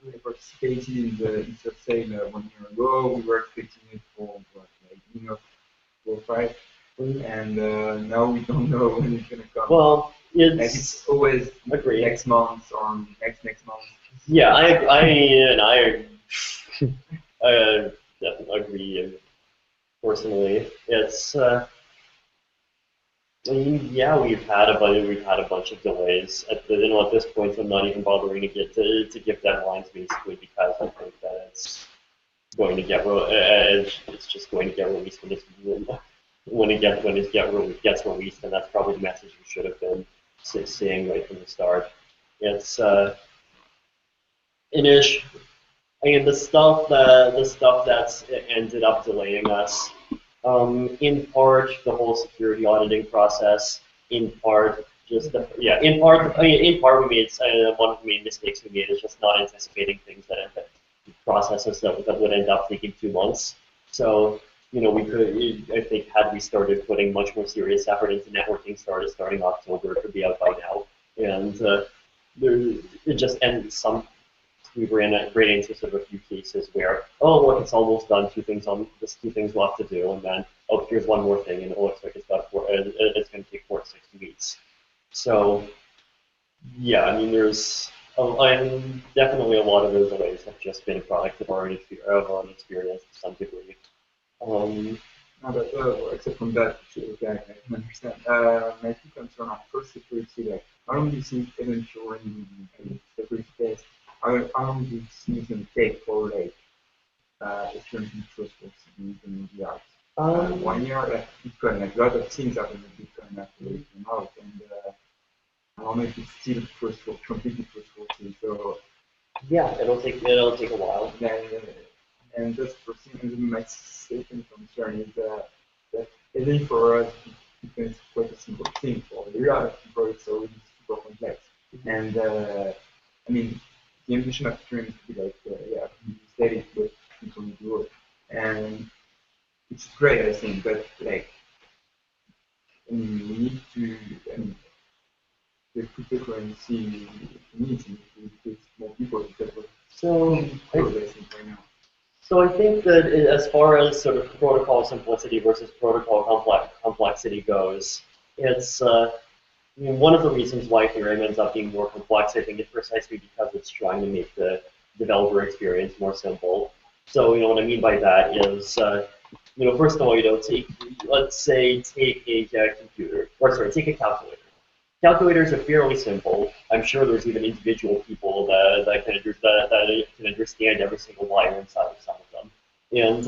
We participated in the ETH sale 1 year ago. We were expecting it for like 4 or 5, and now we don't know when it's gonna come. Well, it's always agree. Next month or next month. Yeah, I definitely agree. Personally, it's. I mean, yeah, we've had a bunch of delays. At this point, I'm not even bothering to give deadlines basically because I think that it's going to get it's just going to get released when it gets released, and that's probably the message we should have been seeing right from the start. It's the stuff that's ended up delaying us. In part, the whole security auditing process. In part, in part, we made one of the main mistakes we made is just not anticipating things processes that would end up taking 2 months. So, we could, I think, had we started putting much more serious effort into networking starting October, it could be out by now. And we ran into sort of a few cases where, oh look, it's almost done. Two things left to do, and then here's one more thing, and it looks like it's going to take 4 to 6 weeks. So yeah, I mean, there's definitely a lot of those delays have just been a product of our own experience to some degree. Except from that, I can understand. My two concerns are first security, like how long do you think ensuring security test? How long do you think it's going to take for like experiencing trustful in the art? 1 year, like Bitcoin, like a lot of things happen with Bitcoin after it came out, and I don't know if it's still completely trustworthy. So yeah, it'll take a while. And that's the first thing. And my second concern is that even for us, Bitcoin is quite a simple thing. For a lot of people, it's already super complex. And I mean, the ambition of Ethereum is to be like, steady, but continue to grow. And it's great, I think, but like, we need to, the cryptocurrency community to educate more people because we're progressing right now. So I think that as far as sort of protocol simplicity versus protocol complexity goes, it's one of the reasons why Ethereum ends up being more complex, I think, is precisely because it's trying to make the developer experience more simple. So what I mean by that is, first of all, let's say take a calculator. Calculators are fairly simple. I'm sure there's even individual people that can understand every single wire inside of some of them. And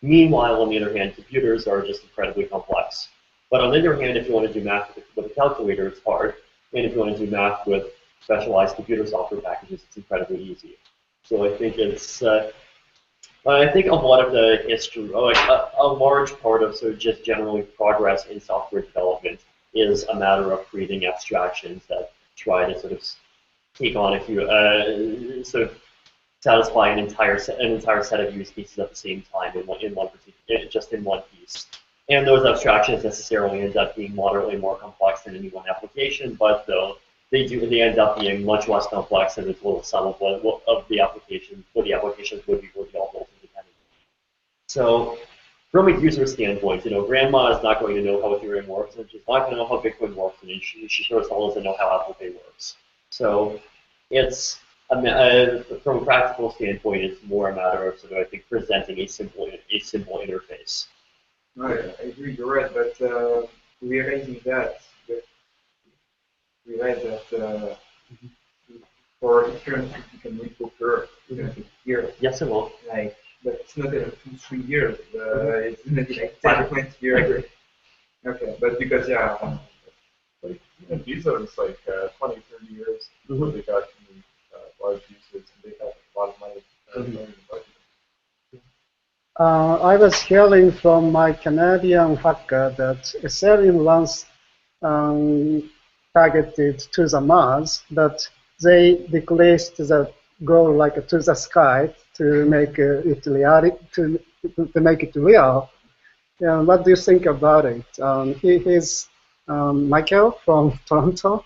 meanwhile, on the other hand, computers are just incredibly complex. But on the other hand, if you want to do math with a calculator, it's hard. And if you want to do math with specialized computer software packages, it's incredibly easy. So I think I think a lot of the history, a large part of sort of just generally progress in software development is a matter of creating abstractions that try to sort of take on sort of satisfy an entire set of use cases at the same time in one piece. And those abstractions necessarily end up being moderately more complex than any one application, but though they end up being much less complex than the total sum of the applications would be for the all independently. So from a user standpoint, grandma is not going to know how Ethereum works, and she's not going to know how Bitcoin works, and she sure as hell doesn't know how Apple Pay works. So it's I mean, from a practical standpoint, it's more a matter of sort of, I think, presenting a simple interface. Right, I agree, you're right, but realizing that, realize that for insurance, you can repoker here. Yes, it will. Like, but it's not in 2-3 years. It's gonna be like 10-20 years. Okay, but because Like, even Visa was like 20, 30 years before they got any large usage, and they had a lot of money in the budget. I was hearing from my Canadian hacker that Ethereum once targeted to the Mars, but they decreased the goal like to the sky to make it reality, to make it real. What do you think about it? He's Michael from Toronto.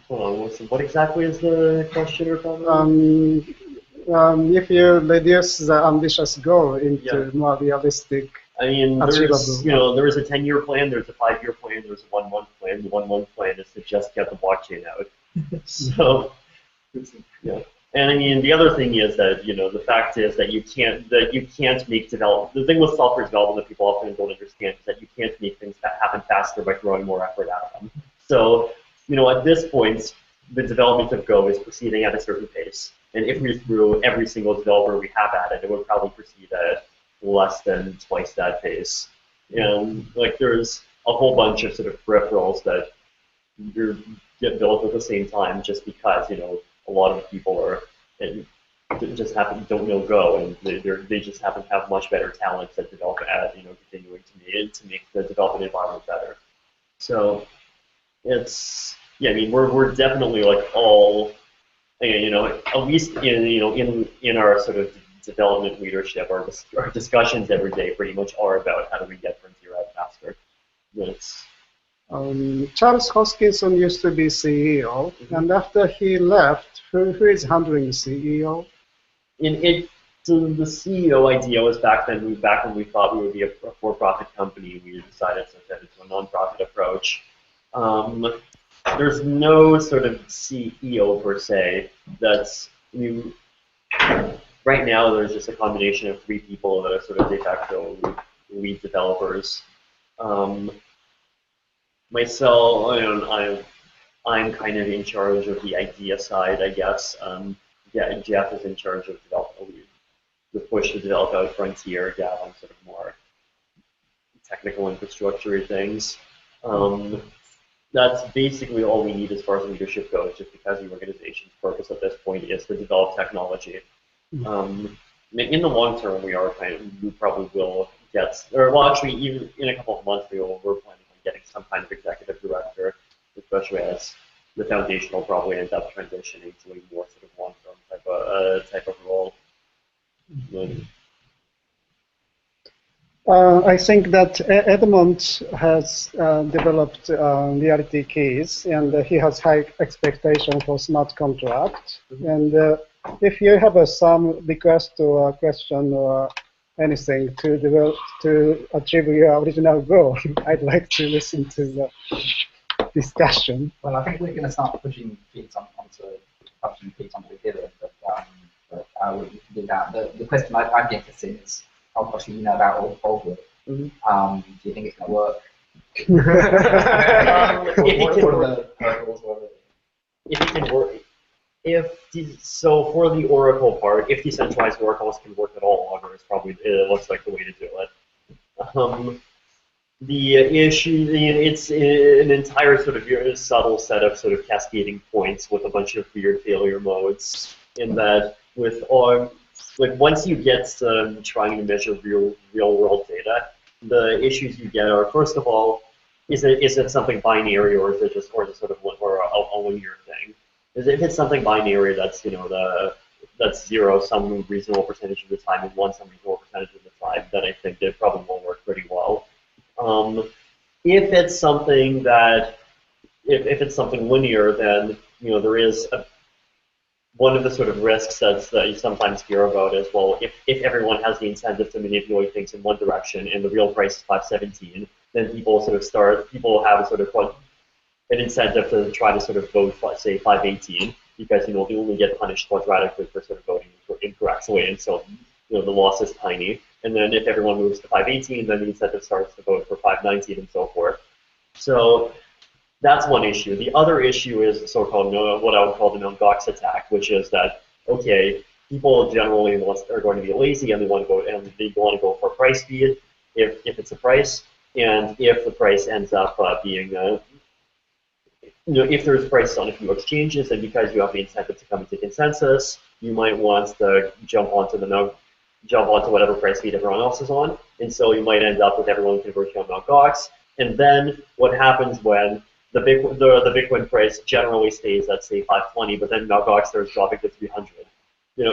Hold on, what exactly is the question or comment? If you reduce the ambitious goal into more realistic, I mean, achievable. there is a 10-year plan, there's a 5-year plan, there's a 1-month plan. The 1-month plan is to just get the blockchain out. So, yeah. And I mean, the other thing is that, the fact is that you can't make development. The thing with software development that people often don't understand is that you can't make things happen faster by throwing more effort at them. So, at this point, the development of Go is proceeding at a certain pace. And if we threw every single developer we have at it, it would probably proceed at less than twice that pace. Like there's a whole bunch of sort of peripherals that get built at the same time just because, a lot of people don't know Go, and they just happen to have much better talents at develop at, continuing to make the development environment better. So it's, I mean, we're definitely like all, at least in our sort of development leadership, our discussions every day pretty much are about how do we get Frontier out faster. Charles Hoskinson used to be CEO, and after he left, who is handling the CEO? So the CEO idea was back when we thought we would be a for-profit company. We decided to pivot to a non-profit approach. There's no sort of CEO per se. Right now there's just a combination of 3 people that are sort of de facto lead developers. Myself, I'm kind of in charge of the idea side, I guess. Jeff is in charge of the push to develop out Frontier. Gav on sort of more technical infrastructure things. That's basically all we need as far as leadership goes, just because the organization's purpose at this point is to develop technology. In the long term, we probably will get, actually, even in a couple of months, we're planning on getting some kind of executive director, especially as the foundation will probably end up transitioning to a more sort of long-term type of role. I think that Edmond has developed reality keys, and he has high expectation for smart contract. And if you have some request or question or anything to achieve your original goal, I'd like to listen to the discussion. Well, I think we're going to start pushing keys onto Buterin, but I will do that. The question I'm interested in is, obviously, about all of it. Do you think it's going to work? If it can work. So for the Oracle part, if decentralized oracles can work at all, Augur it looks like the way to do it. The issue, it's an entire sort of subtle set of sort of cascading points with a bunch of weird failure modes. In that, with once you get trying to measure real world data, the issues you get are, first of all, is it something binary, or is it just sort of a linear thing? If it's something binary, that's that's 0 some reasonable percentage of the time and 1 some reasonable percentage of the time, then I think it probably will work pretty well. If it's something if it's something linear, then there is one of the sort of risks that you sometimes hear about is, well, if everyone has the incentive to manipulate things in one direction and the real price is 517, then people have a sort of an incentive to try to sort of vote, say, 518, because they only get punished quadratically for sort of voting incorrectly, and so the loss is tiny. And then if everyone moves to 518, then the incentive starts to vote for 519 and so forth. So that's one issue. The other issue is the so-called, what I would call the non-Gox attack, which is that, okay, people generally are going to be lazy and they want to go for price feed if it's a price, and if the price ends up being if there's prices on a few exchanges, and because you have the incentive to come to consensus, you might want to jump onto whatever price feed everyone else is on, and so you might end up with everyone converting on Mt. Gox. And then what happens when the Bitcoin price generally stays at, say, 520, but then Mt. Gox starts dropping to 300?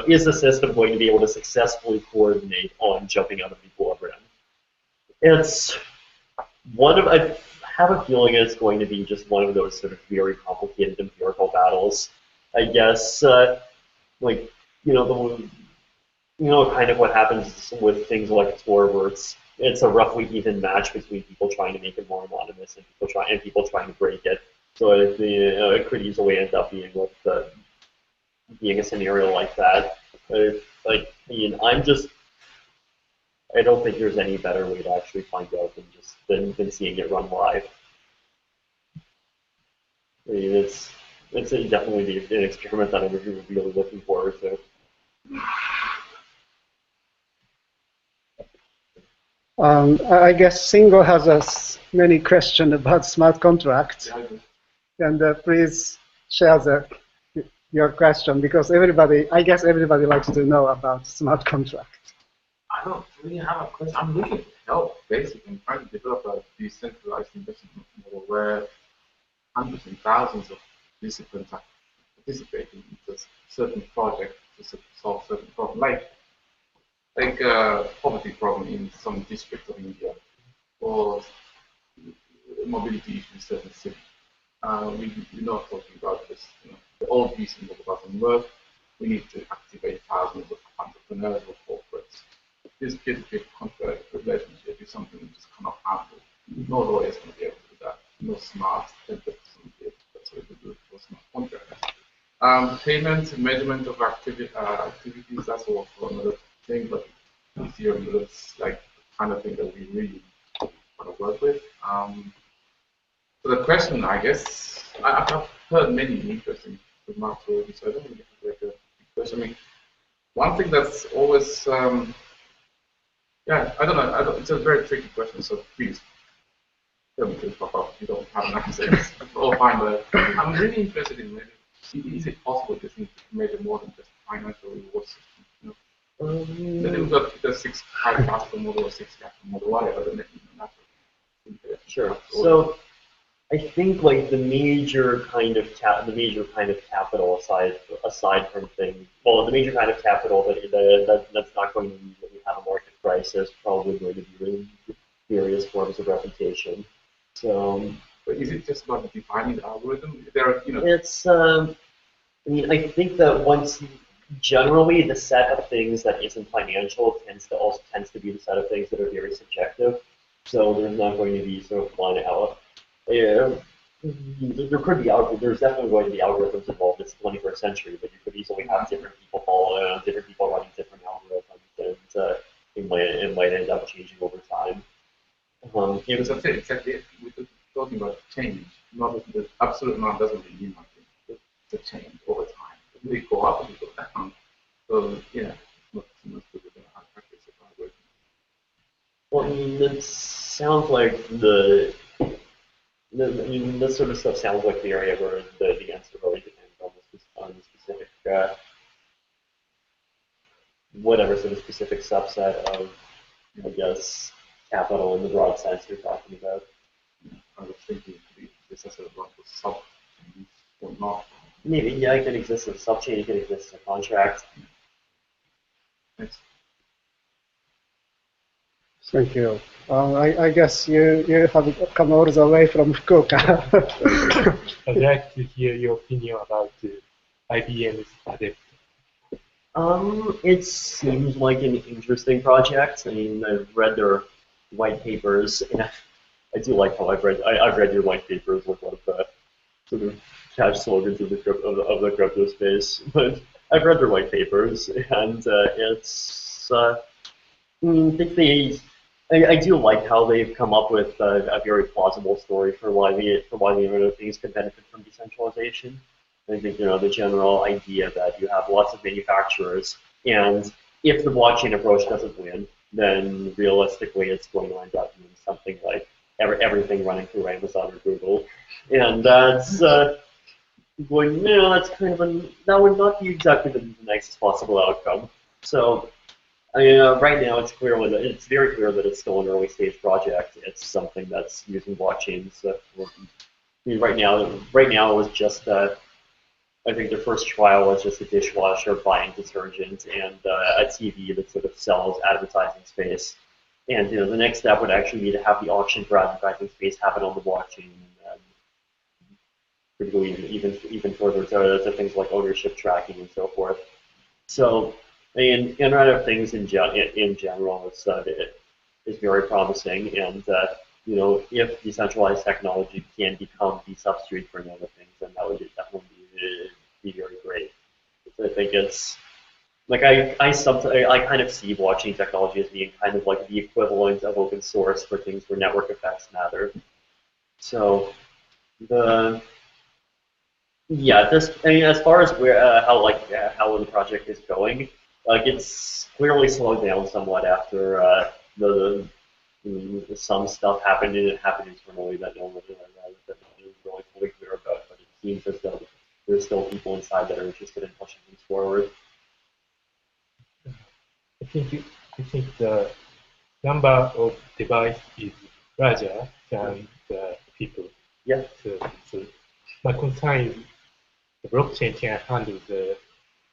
Is the system going to be able to successfully coordinate on jumping out of equilibrium? It's I have a feeling it's going to be just one of those sort of very complicated empirical battles. I guess, kind of what happens with things like Explorer, where it's a roughly even match between people trying to make it more anonymous and people trying to break it. So it could easily end up being a scenario like that. I don't think there's any better way to actually find out than seeing it run live. It's definitely an experiment that I'm really looking forward to. I guess Singo has many questions about smart contracts, and please share your question, because I guess everybody likes to know about smart contracts. I don't really have a question. I'm looking for help, basically, in trying to develop a decentralized investment model where hundreds and thousands of participants are participating in certain projects to solve certain problems, like a poverty problem in some district of India, or mobility issues in certain cities. We're not talking about this. The old VC model doesn't work. We need to activate thousands of entrepreneurs or corporates. This peer-to-peer contract relationship is something we just cannot handle. No lawyer is going to be able to do that. No smart thinker is going to be able to do that. That's what we do for smart contracts. Payments and measurement of activities, that's also another thing, but Ethereum looks like the kind of thing that we really want to work with. So the question, I guess, I've heard many interesting remarks already, so I don't really have like a big question. I mean, one thing that's always, I don't know, it's a very tricky question, so please tell me to pop up if you don't have an answer. It's all fine, but I'm really interested in maybe, is it possible to measure more than just financial reward system? Then we've got the 6 capital model or 6 capital model, whatever the Sure. So I think like the major kind of capital aside from things, well, the major kind of capital that's not going to immediately have a market price is probably going to be various forms of reputation. So, but is it just about defining the algorithm? There are, It's I think that generally the set of things that isn't financial tends to be the set of things that are very subjective. So there's not going to be sort of one out. There's definitely going to be algorithms involved. It's the 21st century, but you could easily have different people running different algorithms, and it might end up changing over time. Exactly. We're talking about change. Not the absolute amount doesn't really mean nothing. It's a change over time. They go up and they go down. So yeah, not too much to do with the practice of algorithm. Well, it sounds like this sort of stuff sounds like the area where the answer really depends on the specific, whatever sort of specific subset of, I guess, capital in the broad sense you're talking about. I was thinking this as a sub-chain or not. Maybe, yeah, it could exist as a sub-chain, it could exist as a contract. Thanks. Thank you. I guess you have come all the way from Fukuoka. I'd like to hear your opinion about IBM's Adept. It seems like an interesting project. I mean, I've read their white papers, and I do like how I've read your white papers with sort of catch slogans of the crypto space, but I've read their white papers, and it's I think I do like how they've come up with a very plausible story for why the Internet of Things can benefit from decentralization. I think the general idea that you have lots of manufacturers, and if the blockchain approach doesn't win, then realistically it's going to end up being something like everything running through Amazon or Google, and that's that's kind of that would not be exactly the nicest possible outcome. So. Right now it's very clear that it's still an early stage project. It's something that's using blockchains. Right now it was just I think the first trial was just a dishwasher buying detergent and a TV that sort of sells advertising space. And the next step would actually be to have the auction for advertising space happen on the blockchain, and particularly even further to things like ownership tracking and so forth. So. Internet of Things in general is very promising, and if decentralized technology can become the substrate for Internet of Things, then that would definitely be very great. I think it's like I kind of see blockchain technology as being kind of like the equivalent of open source for things where network effects matter. So as far as how the project is going. It's clearly slowed down somewhat after some stuff happened, and it happened internally that no one was really fully clear about. But it seems as though there's still people inside that are interested in pushing things forward. I think the number of devices is larger than the people. Yeah. So my concern is the blockchain can handle the.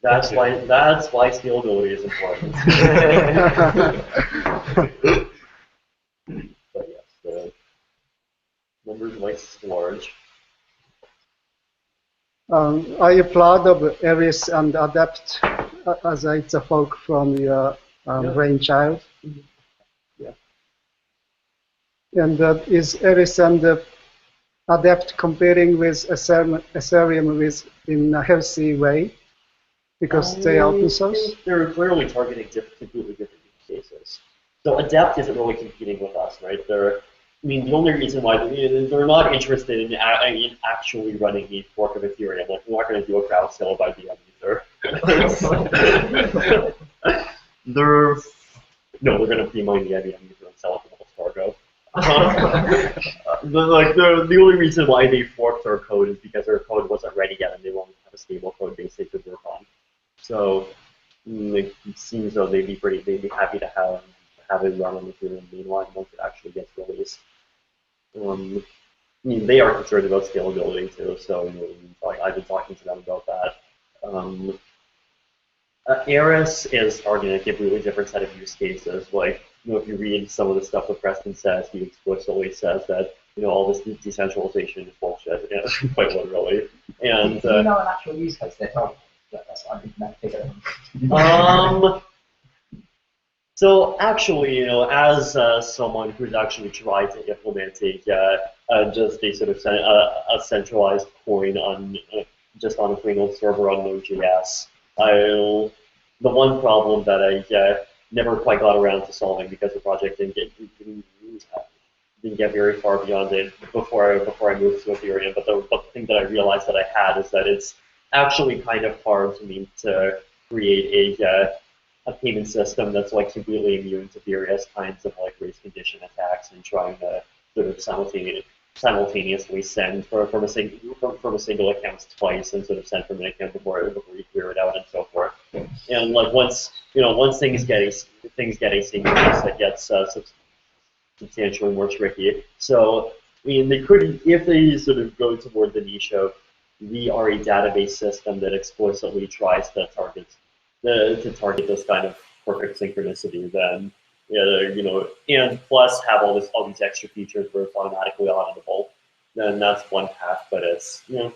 That's why scalability is important. But yes, the number of devices is large. Are you proud of Eris and Adapt as it's a fork from your brainchild? Yeah. And is Eris and Adapt competing with Ethereum in a healthy way? Because they are open source? They're clearly targeting completely different use cases. So Adapt isn't really competing with us, right? The only reason why they're not interested in actually running a fork of Ethereum. Like, we're not going to do a crowd sale by IBM either. They're going to pre-mine the IBM user and sell it to Wells Fargo. The only reason why they forked our code is because their code wasn't ready yet, and they wanted to have a stable code base they could work on. So it seems though they'd be happy to have it run on the Ethereum mainline once it actually gets released. They are concerned about scalability too, so I've been talking to them about that. Eris is targeting a completely different set of use cases. Like, if you read some of the stuff that Preston says, he explicitly says that all this decentralization is bullshit, quite literally. And do you know an actual use case they're targeting? That's what I didn't know figure. So actually, as someone who's actually tried to implement just a sort of a centralized coin on just on a single server on Node.js, the one problem that I never quite got around to solving because the project didn't get very far beyond it before I moved to Ethereum. But the thing that I realized that I had is that it's actually kind of hard to me to create a payment system that's like completely immune to various kinds of like race condition attacks and trying to sort of simultaneously send from a single account twice and sort of send from an account before you clear it out and so forth. And like once things get asynchronous, it gets substantially more tricky. So they could, if they sort of go toward the niche of we are a database system that explicitly tries to target this kind of perfect synchronicity, then and plus have all these extra features where it's automatically auditable, then that's one path. But it's I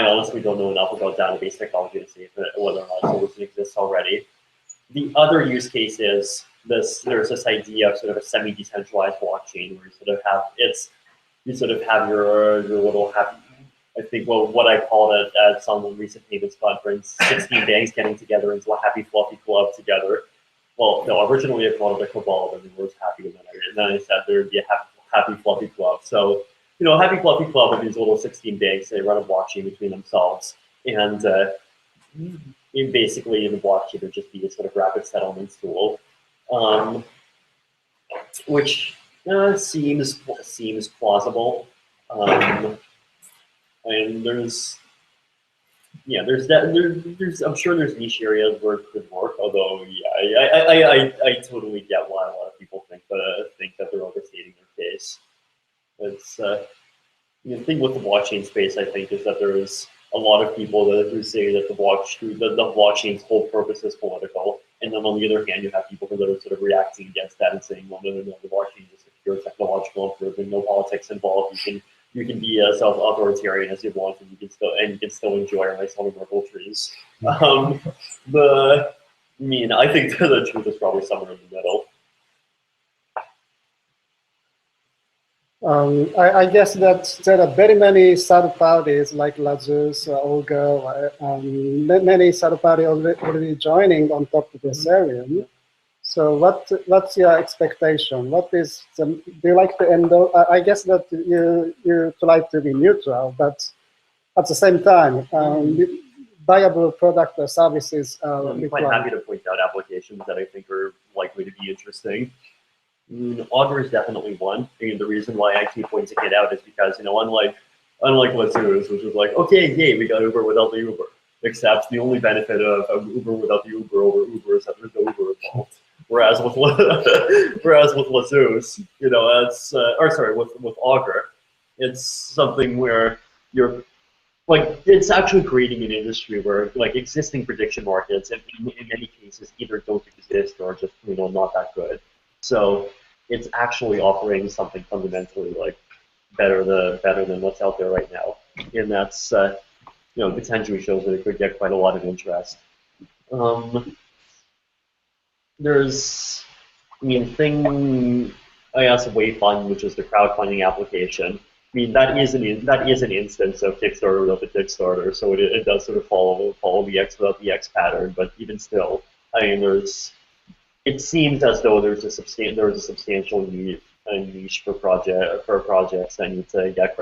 honestly don't know enough about database technology to see whether or not a solution exists already. The other use case is there's this idea of sort of a semi-decentralized blockchain where you sort of have your little I think what I called it at some recent payments conference, 16 banks getting together into a happy fluffy club together. Well, no, originally I called it a cabal, but everyone was happy, and then I said there would be a happy fluffy club. So, a happy fluffy club of these little 16 banks, they run a blockchain between themselves, and basically in the blockchain would just be a sort of rapid settlement tool, which seems plausible. And there's I'm sure there's niche areas where it could work. Although, yeah, I totally get why a lot of people think that they're overstating their case. It's the thing with the blockchain space, I think, is that there's a lot of people who say that the blockchain's whole purpose is political, and then on the other hand, you have people that are sort of reacting against that and saying, well, no, the blockchain is a pure technological improvement, no politics involved. You can be as self-authoritarian as you want, and you can still enjoy our nice little Merkle trees. I think the truth is probably somewhere in the middle. I guess that there are very many third parties like Lazarus, Augur, many third parties already joining on top of Ethereum. So what's your expectation? Do you like to endorse? I guess that you try to be neutral, but at the same time, viable product or services are I'm quite happy to point out applications that I think are likely to be interesting. Augur is definitely one. The reason why I keep pointing it out is because, unlike Lazarus, which was like, okay, yay, we got Uber without the Uber. Except the only benefit of Uber without the Uber over Uber is that there's no Uber involved. Whereas with Lazarus, with Augur, it's something where you're it's actually creating an industry where existing prediction markets in many cases either don't exist or just not that good. So it's actually offering something fundamentally better than what's out there right now, and that's potentially shows that it could get quite a lot of interest. There's, thing I asked Wayfund, which is the crowdfunding application. That is an instance of Kickstarter without the Kickstarter, so it does sort of follow the X without the X pattern. But even still, it seems as though there is a substantial niche for projects that need to get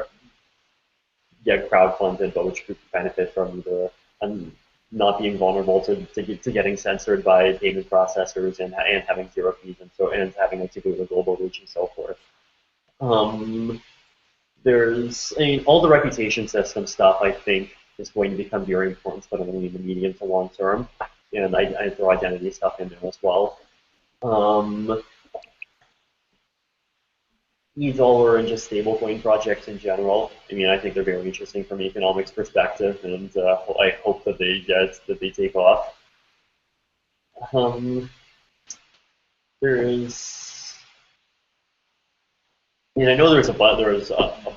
crowdfunded, but which could benefit from either not being vulnerable to getting censored by payment processors and having zero fees and having a typically global reach and so forth. There's all the reputation system stuff, I think, is going to become very important, but only in the medium to long term, and I throw identity stuff in there as well. E-dollar and just stablecoin projects in general. I think they're very interesting from an economics perspective, and I hope that they take off. I know there's a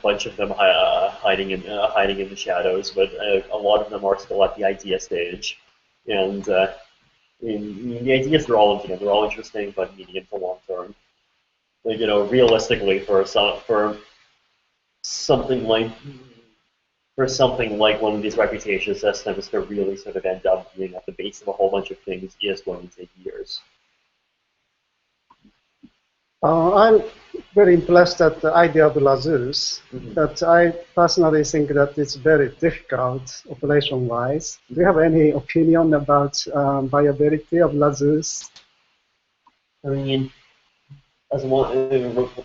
bunch of them hiding in the shadows, but a lot of them are still at the idea stage, and the ideas are all interesting, but medium to long term. Realistically, for something like one of these reputation systems to really sort of end up being at the base of a whole bunch of things is going to take years. I'm very impressed at the idea of Lazarus, but I personally think that it's very difficult operation-wise. Do you have any opinion about viability of Lazarus? As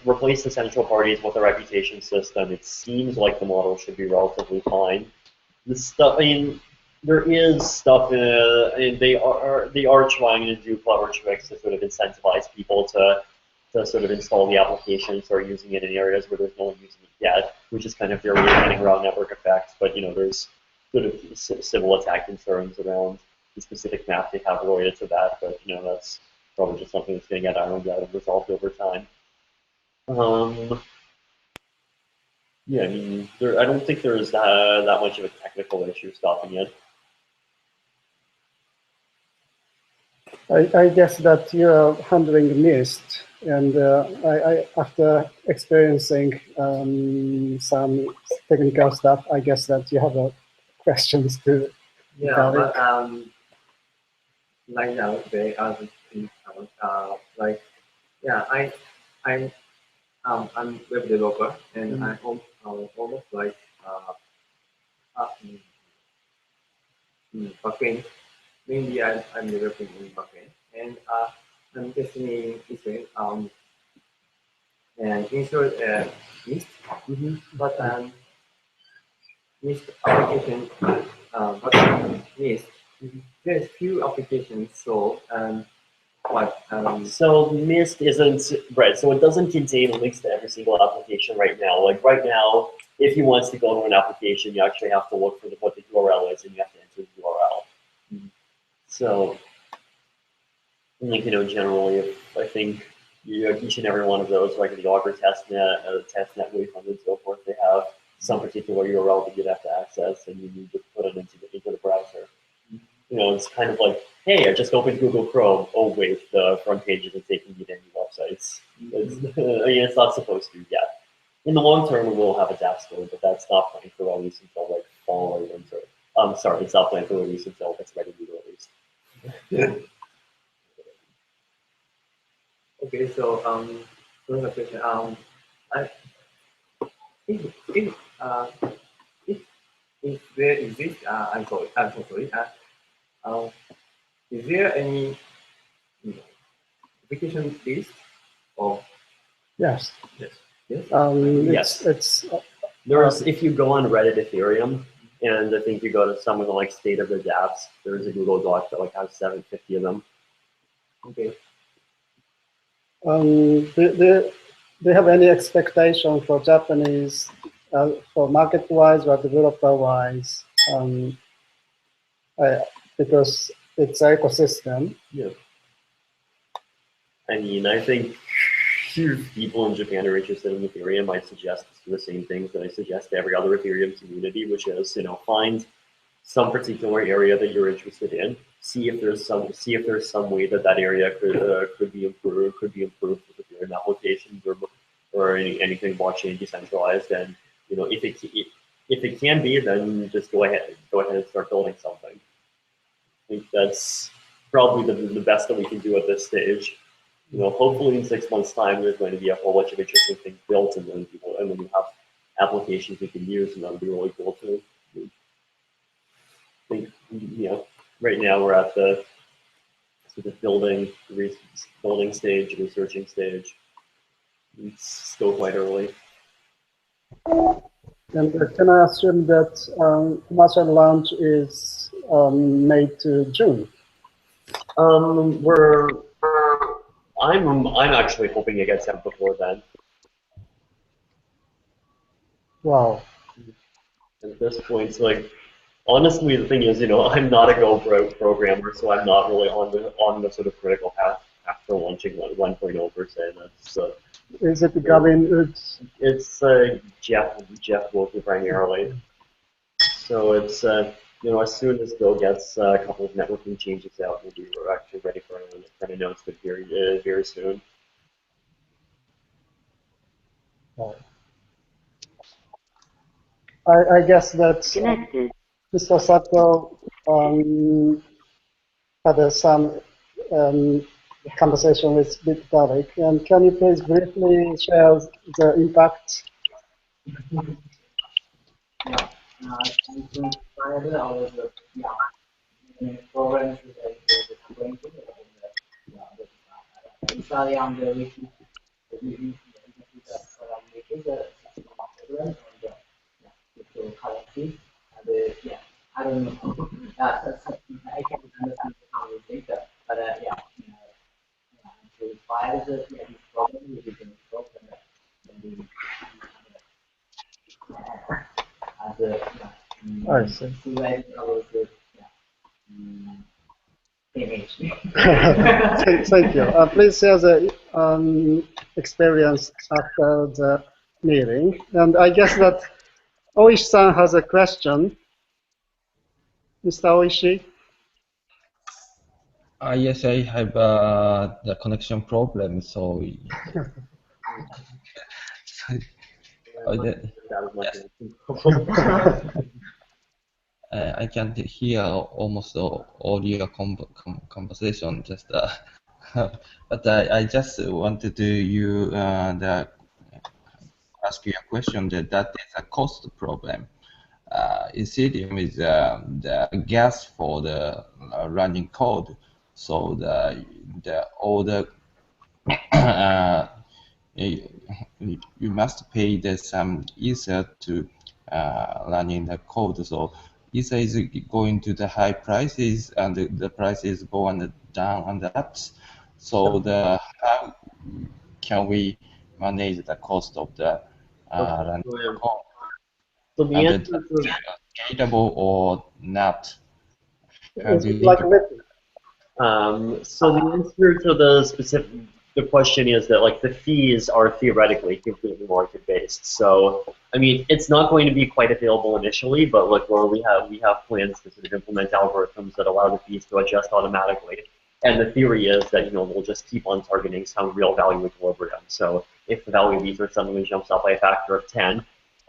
replace the central parties with a reputation system, it seems like the model should be relatively fine. There is stuff. They are trying to do clever tricks to sort of incentivize people to sort of install the application, start using it in areas where there's no one using it yet, which is kind of their way of getting around network effects. But there's sort of civil attack concerns around the specific map they have related to that. But that's probably just something that's going to get ironed out and resolved over time. I don't think there is that much of a technical issue stopping it. I guess that you are handling mist, and after experiencing some technical stuff, I guess that you have questions to Yeah, but like now they are like yeah, I'm web developer and I'm almost like backend. Mainly I'm developing in backend and I'm listening and install Mist, but Mist application but Mist there's few applications so what So Mist isn't right. So it doesn't contain links to every single application right now. Like right now, if you want to go to an application, you actually have to look for what the URL is, and you have to enter the URL. So, like, generally, if I think each and every one of those, like the Augur testnet, testnet wayfund, and so forth, they have some particular URL that you'd have to access, and you need to put it into the browser. It's kind of like, hey, I just opened Google Chrome. Oh, wait, the front page isn't taking me to any websites. It's not supposed to yet. In the long term, we will have a DApp store, but that's not planned for release until like fall or winter. Sorry, it's not planned for release until it's ready to be released. okay, so another question. I if there exists, I'm so sorry. Is there any application list of Yes. yes? Yes. It's There's if you go on Reddit Ethereum, and I think you go to some of the like state of the dApps, there's a Google Doc that like has 750 of them. Okay. do you have any expectation for Japanese, for market-wise or developer-wise? Because it's an ecosystem. Yeah. I mean, I think if people in Japan are interested in Ethereum, I'd suggest the same things that I suggest to every other Ethereum community, which is, find some particular area that you're interested in. See if there's some way that area could be improved with Ethereum applications or anything blockchain decentralized. And if it can be, then just go ahead and start building something. I think that's probably the best that we can do at this stage. Hopefully in 6 months' time, there's going to be a whole bunch of interesting things built, and then we have applications we can use, and that'll be really cool too. I think, right now we're at the sort of building stage, researching stage. It's still quite early. And can I assume that commercial launch is May to June? I'm actually hoping it gets out before then. Wow. At this point, it's like, honestly, the thing is, I'm not a Go programmer, so I'm not really on the sort of critical path after launching 1.0 per se. That's is it Gavin? It's Jeff Wilkie primarily. So it's as soon as Go gets a couple of networking changes out, we're actually ready for an announcement very soon. I guess that Mr. Sato had some conversation with Vitalik. And can you please briefly share the impact? I don't know. I can't understand how we think that, but so why is it this problem? We can solve that. I see. Image. Thank you. Please share the experience after the meeting. And I guess that Oishi-san has a question. Mr. Oishi? Yes, I have the connection problem, so, I can't hear almost all your conversation. Just, but I just wanted to ask you a question that is a cost problem. Ethereum is the gas for the running code, so all the you, you must pay some ether to running the code. So ether is going to the high prices, and the prices go on down on the ups. So how can we manage the cost of the running code? So the And answer to scalable or not? How It's do you like think about So the answer to the question is that like the fees are theoretically completely market based. So I mean it's not going to be quite available initially, but like where we have plans to sort of implement algorithms that allow the fees to adjust automatically. And the theory is that we'll just keep on targeting some real value equilibrium. So if the value of ether suddenly jumps up by a factor of 10,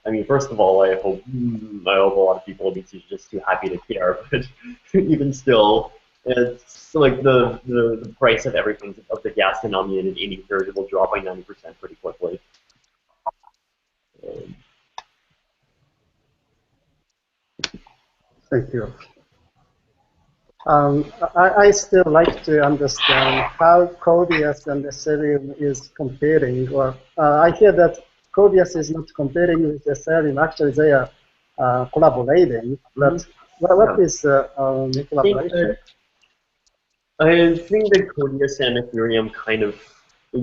I mean, first of all, I hope a lot of people will be just too happy to care, but even still, it's like the price of everything of the gas denominated in ether will drop by 90% pretty quickly. Thank you. I still like to understand how Codius and Ethereum is competing. Or I hear that Codius is not competing with Ethereum. Actually, they are collaborating. But what is collaboration? I think that Codius and Ethereum kind of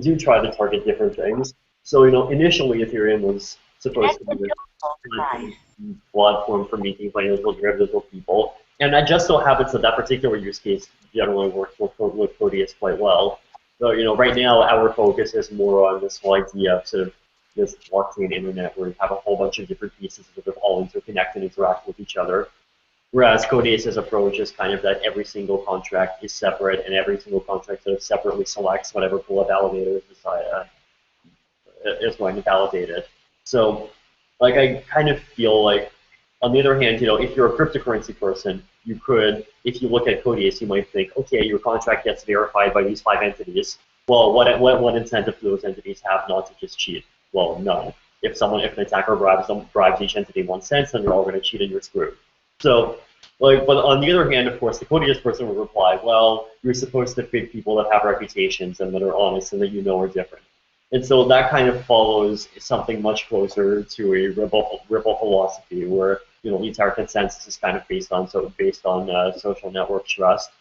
do try to target different things. So initially Ethereum was supposed to be a platform for making financial derivatives with people. And it just so happens that that particular use case generally works with Codius quite well. So right now our focus is more on this whole idea of sort of this blockchain internet where you have a whole bunch of different pieces that all interconnect and interact with each other. Whereas Codius's approach is kind of that every single contract is separate and every single contract sort of separately selects whatever pool of validators is going to validate it. So like I kind of feel like on the other hand, if you're a cryptocurrency person, you could, if you look at Codius, you might think, okay, your contract gets verified by these 5 entities. Well, what incentive do those entities have not to just cheat? Well, none. If an attacker bribes each entity 1 cent, then they're all going to cheat and you're screwed. So, but on the other hand, of course, the Codius person would reply, well, you're supposed to pick people that have reputations and that are honest and that are different. And so that kind of follows something much closer to a Ripple philosophy, where the entire consensus is kind of based on social network trust,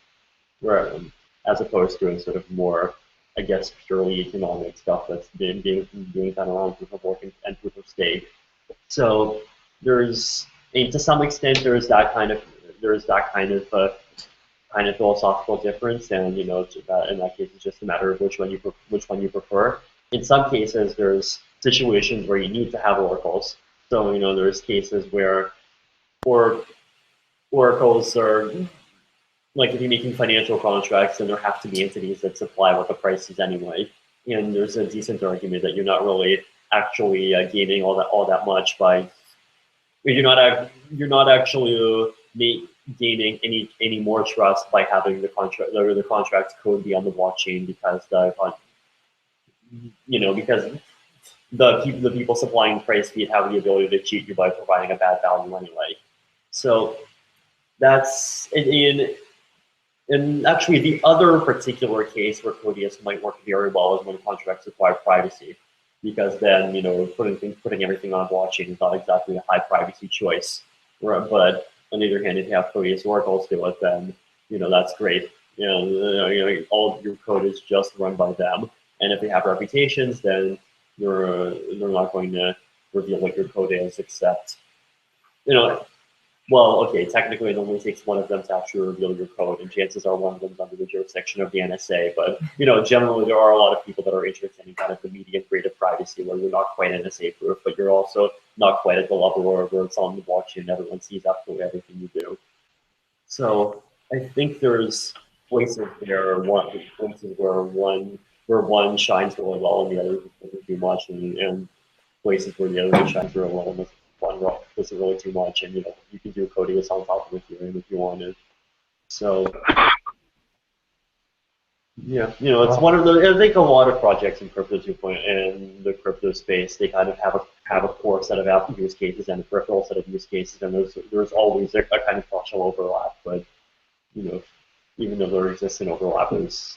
where as opposed to a sort of more, I guess, purely economic stuff that's being done around proof of work and proof of stake. So to some extent there's that kind of philosophical difference, and in that case it's just a matter of which one you prefer. In some cases, there's situations where you need to have oracles. So there's cases where oracles are like if you're making financial contracts, then there have to be entities that supply what the price is anyway. And there's a decent argument that you're not really actually gaining all that much by you're not actually gaining any more trust by having the contract code be on the blockchain, because because the people supplying the price feed have the ability to cheat you by providing a bad value anyway. So that's and actually the other particular case where Codius might work very well is when contracts require privacy, because then putting everything on a blockchain is not exactly a high privacy choice. But on the other hand, if you have Codius oracles do it, then that's great. All of your code is just run by them, and if they have reputations, then they're not going to reveal what your code is, except well, okay, technically it only takes one of them to actually reveal your code, and chances are one of them is under the jurisdiction of the NSA. But generally there are a lot of people that are interested in kind of the medium grade of privacy, where you're not quite NSA proof, but you're also not quite at the level where it's on the blockchain and everyone sees absolutely everything you do. So I think there's places where one shines really well and the other doesn't do much, and places where the other one shines really well and this one doesn't really do much, and you can do coding on top of Ethereum if you wanted. So yeah, it's one of the. I think a lot of projects in crypto 2.0 and the crypto space, they kind of have a core set of use cases and a peripheral set of use cases, and there's always a kind of functional overlap. But even though there exists an overlap, it's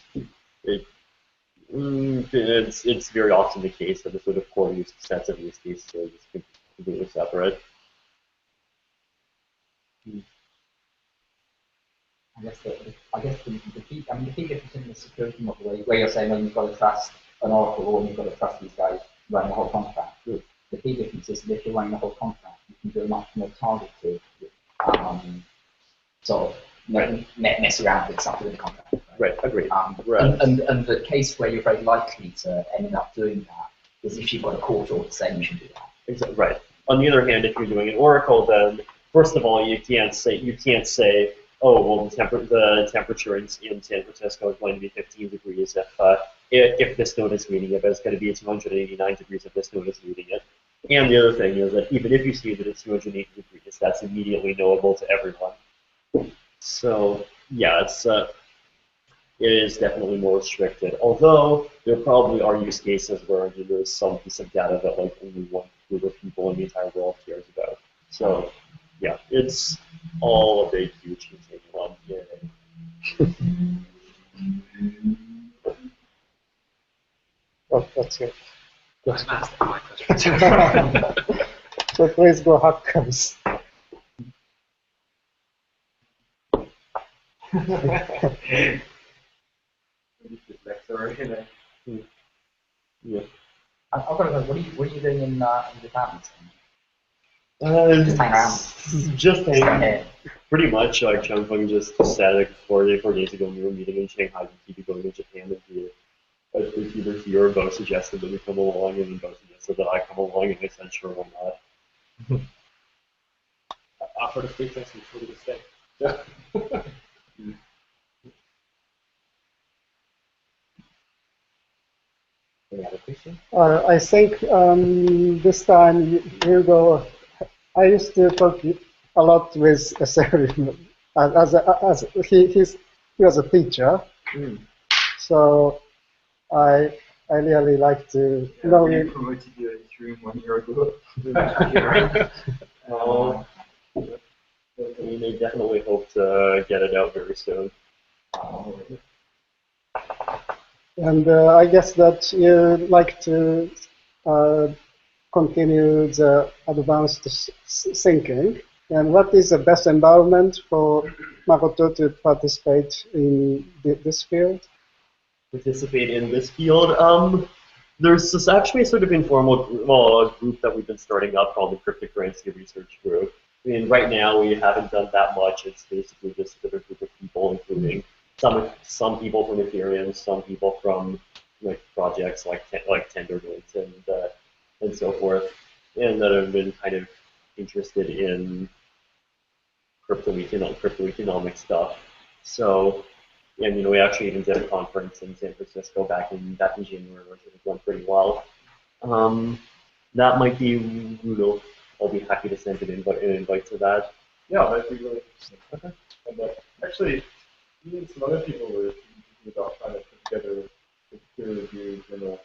very often the case that the sort of core use sets of use cases are just completely separate. I guess the key difference in the security model, where you're saying, well, you've got to trust an oracle or you've got to trust these guys running the whole contract. The key difference is that if you're running the whole contract, you can do a much more targeted sort of mess around with stuff within the contract. Right, agreed. And the case where you're very likely to end up doing that is if you've got a court order saying you should do that. Exactly. Right. On the other hand, if you're doing an oracle, then first of all, you can't say, oh, well, the temperature in San Francisco is going to be 15 degrees if this node is reading it, but it's going to be 289 degrees if this node is reading it. And the other thing is that even if you see that it's 280 degrees, that's immediately knowable to everyone. So yeah, it is definitely more restricted. Although there probably are use cases where there's some piece of data that like only one group of people in the entire world cares about. So yeah, it's all a big, huge continuum. Oh, that's it. So please go hackers. Yeah. I've got to know, what are you doing in the department? Just hang around. Just hang around. Pretty much, Changfeng just said like 4 days ago we were meeting in Shanghai to keep going to Japan and do either he or Bo suggested that we come along, and Bo suggested that I come along, and I said sure, why not. I offered a free test and told you to stay. Any other question? I think this time Hugo, I used to talk a lot with Ethereum as he was a teacher, so I really like to know him. Promoted you Ethereum 1 year ago. I mean, they definitely hope to get it out very soon. And I guess that you like to continue the advanced thinking. And what is the best environment for Makoto to participate in this field? Participate in this field? There's this actually sort of informal group that we've been starting up called the Cryptocurrency Research Group. I mean, right now we haven't done that much. It's basically just a group of people, including some people from Ethereum, some people from like projects like Tendermint and so forth, and that have been kind of interested in cryptoeconomic stuff. So, and we actually even did a conference in San Francisco back in January, which has gone pretty well. That might be I'll be happy to send an invite to that. Yeah, that'd be really interesting. Okay. And actually, even some other people were thinking about trying to put together a peer-reviewed journal,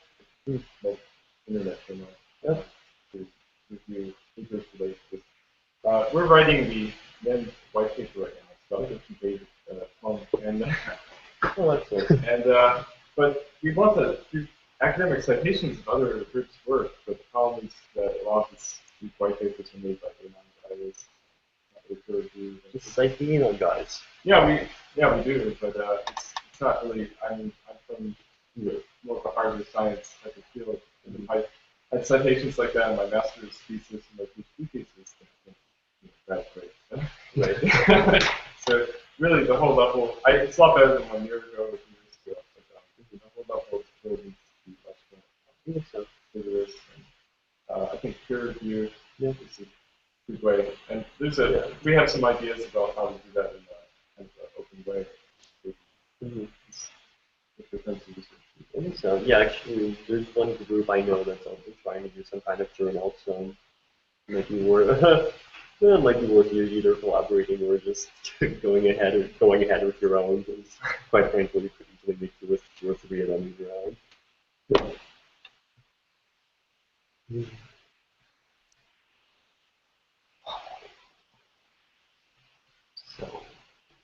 like internet journal, to review research related to this. We're writing the MEM white paper right now. It's about 50 pages long, and but we want to do academic citations of other groups' work. But the problem is that a lot of these white papers are made by guys. Just cite guys. Yeah, we do, but it's not really. I'm from more of a harder science type of field, and I had citations like that in my master's thesis and my PhD thesis. That's great. Right. So really, the whole level. It's a lot better than 1 year ago or 2 years ago. But the whole level of still needs to be much more rigorous. I think peer review is a good way. And we have some ideas about how to do that in an open way. So yeah, actually, there's one group I know that's also trying to do some kind of journal, so it might be worth it might be worth you either collaborating or just going ahead with your own. Because quite frankly, you could easily make two or three of them on your own. So,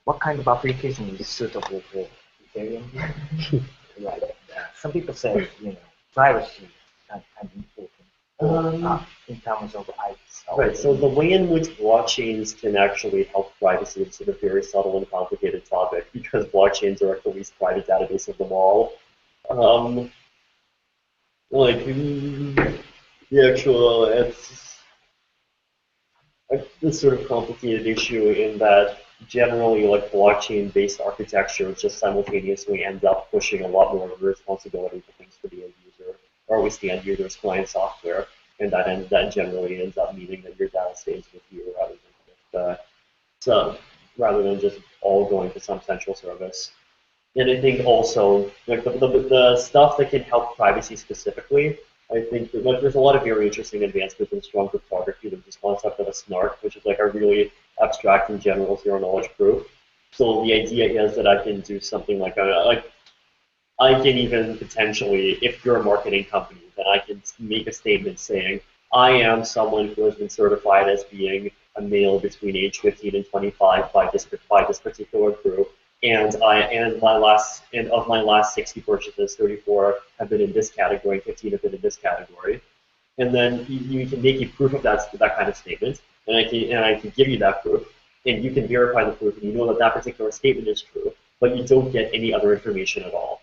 what kind of application is suitable for Ethereum? Like, some people say, privacy is kind of important in terms of Right, so the way in which blockchains can actually help privacy is sort of very subtle and complicated topic because blockchains are the least private database of them all. It's this sort of complicated issue in that generally like blockchain-based architecture just simultaneously ends up pushing a lot more of the responsibility for things for the end user, or at least the end user's client software, and that generally ends up meaning that your data stays with you rather than just all going to some central service. And I think also like the stuff that can help privacy specifically, I think that there's a lot of very interesting advancements in strong cryptography. There's this concept of a snark, which is like a really abstract and general zero knowledge proof. So the idea is that I can do something like I can even potentially, if you're a marketing company, then I can make a statement saying, I am someone who has been certified as being a male between age 15 and 25 by this particular group. And of my last 60 purchases, 34 have been in this category, 15 have been in this category. And then you can make a proof of that kind of statement, and I can give you that proof, and you can verify the proof, and you know that particular statement is true, but you don't get any other information at all.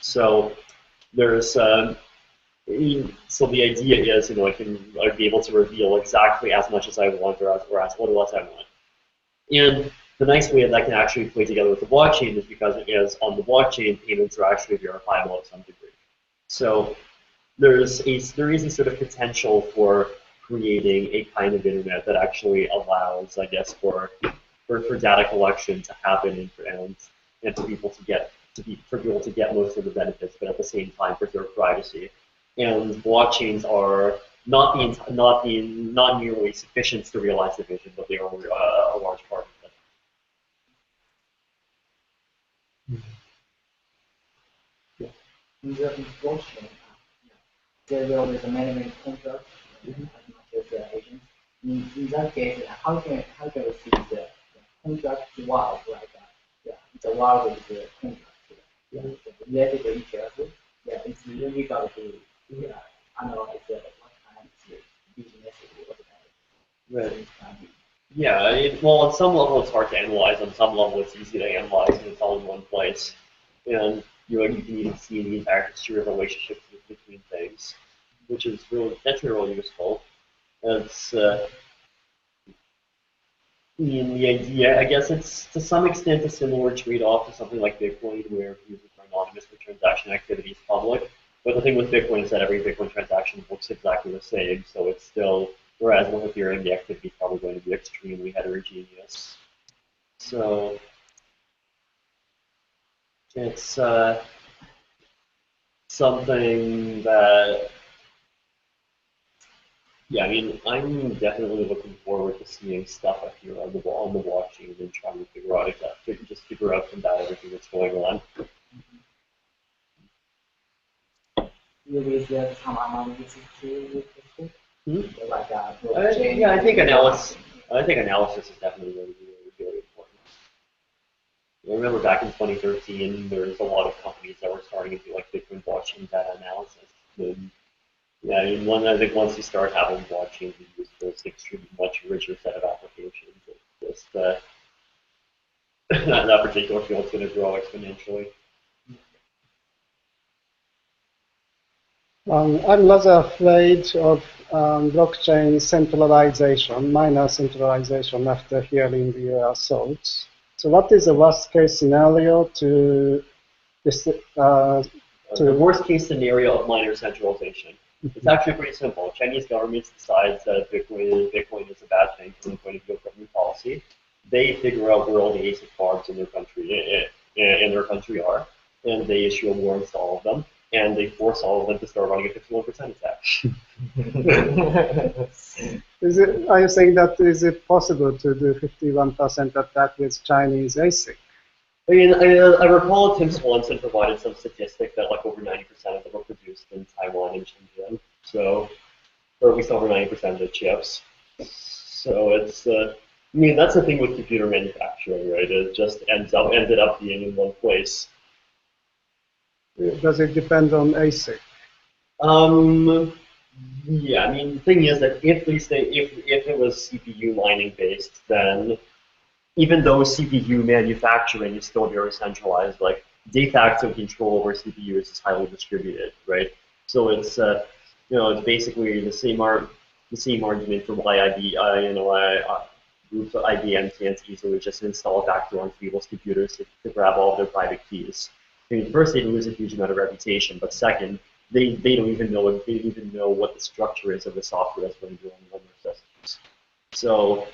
So there's so the idea is I'd be able to reveal exactly as much as I want or as little as I want. And the nice way that can actually play together with the blockchain is because on the blockchain, payments are actually verifiable to some degree. So there is a sort of potential for creating a kind of internet that actually allows, I guess, for data collection to happen and for people to get most of the benefits, but at the same time preserve privacy. And blockchains are not nearly sufficient to realize the vision, but they are a large part of it. In the blockchain, there will be many contracts as much as agents. In that case, how can we see the contract world the world of the contract related to each other? It's really difficult to analyze what kind of business or what kind of right. Yeah, well, on some level it's hard to analyze. On some level it's easy to analyze, and it's all in one place. And you can even see the entire history of relationships between things, which is really useful. It's the idea, I guess it's to some extent a similar trade-off to something like Bitcoin, where users are anonymous but transaction activity is public. But the thing with Bitcoin is that every Bitcoin transaction looks exactly the same, so it's still, whereas with Ethereum, the activity is probably going to be extremely heterogeneous. So it's something that, yeah, I mean, I'm definitely looking forward to seeing stuff up here on the blockchain and trying to figure out from that everything that's going on. Is there some analysis to like yeah, I think analysis is definitely going to be really important. I remember back in 2013, there was a lot of companies that were starting to do like Bitcoin blockchain data analysis. And, yeah, I mean, I think once you start having blockchains used for this extremely much richer set of applications, it's just that particular field is going to grow exponentially. I'm rather afraid of blockchain centralization, minor centralization after hearing your thoughts. So what is the worst case scenario The worst case scenario of minor centralization. It's actually pretty simple. Chinese government decides that Bitcoin is a bad thing from the point of view of government policy. They figure out where all the ASIC farms in their country are, and they issue a warrant to all of them. and they force all of them to start running a 51% attack. Are you saying that is it possible to do 51% attack with Chinese ASIC? I mean, I recall Tim Swanson provided some statistic that like over 90% of them were produced in Taiwan and Shenzhen, so, or at least over 90% of the chips. So it's, I mean, that's the thing with computer manufacturing, right? It just ended up being in one place. Does it depend on ASIC? Yeah, I mean, the thing is that if it was CPU mining based, then even though CPU manufacturing is still very centralized, like de facto control over CPUs is highly distributed, right? So it's it's basically the same argument for why groups of IBM can't easily just install backdoor on people's computers to grab all of their private keys. I mean, first they lose a huge amount of reputation, but second, they don't even know what the structure is of the software that's going to run their systems. So,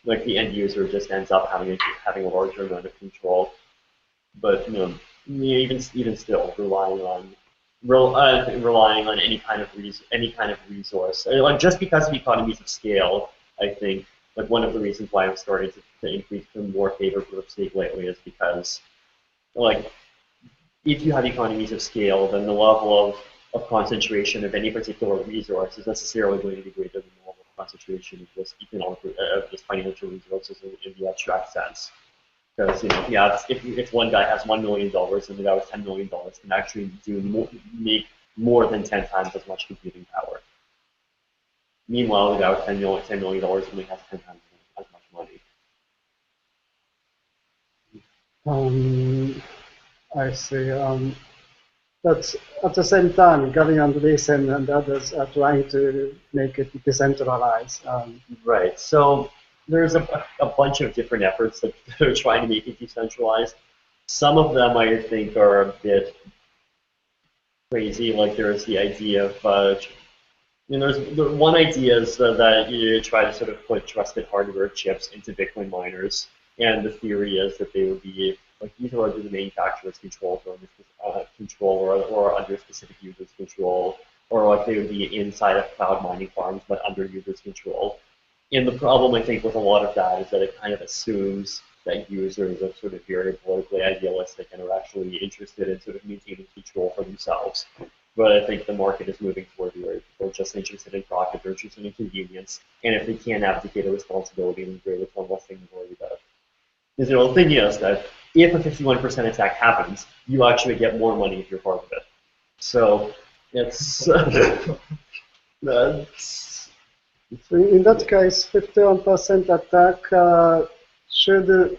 like the end user just ends up having a larger amount of control. But even still, relying on any kind of resource, like just because of economies of scale, I think like one of the reasons why I'm starting to increase the more favor for the stake lately is because like if you have economies of scale, then the level of concentration of any particular resource is necessarily going to be greater than the level of concentration of just just financial resources in the abstract sense. Because if one guy has $1 million and the guy with $10 million can actually make more than 10 times as much computing power. Meanwhile, the guy with $10 million only has 10 times as much money. I see. But at the same time, Gavin Andreessen and others are trying to make it decentralized. Right. So there's a bunch of different efforts that are trying to make it decentralized. Some of them I think are a bit crazy. Like there's the idea of, the one idea is that you try to sort of put trusted hardware chips into Bitcoin miners, and the theory is that they would be like either under the manufacturer's control or under specific users' control, or like they would be inside of cloud mining farms but under users' control. And the problem I think with a lot of that is that it kind of assumes that users are sort of very politically idealistic and are actually interested in sort of maintaining control for themselves. But I think the market is moving toward where people are just interested in profit, they're interested in convenience, and if they can't abdicate a responsibility, then they're the one less thing to worry about. Because the thing is that if a 51% attack happens, you actually get more money if you're part of it. So it's in that case, 51% attack should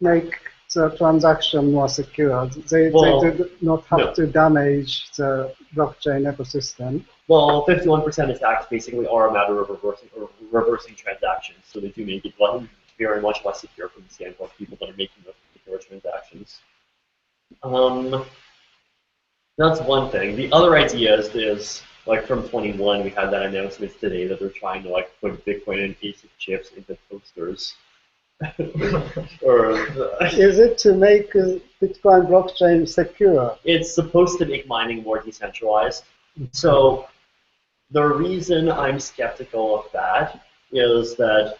make the transaction more secure. They do not have to damage the blockchain ecosystem. Well, 51% attacks basically are a matter of reversing transactions, so they do make it very much less secure from the standpoint of people that are making those particular transactions. That's one thing. The other idea is like from 21, we had that announcement today that they're trying to like put Bitcoin and ASIC chips into toasters. Is it to make Bitcoin blockchain secure? It's supposed to make mining more decentralized. So the reason I'm skeptical of that is that,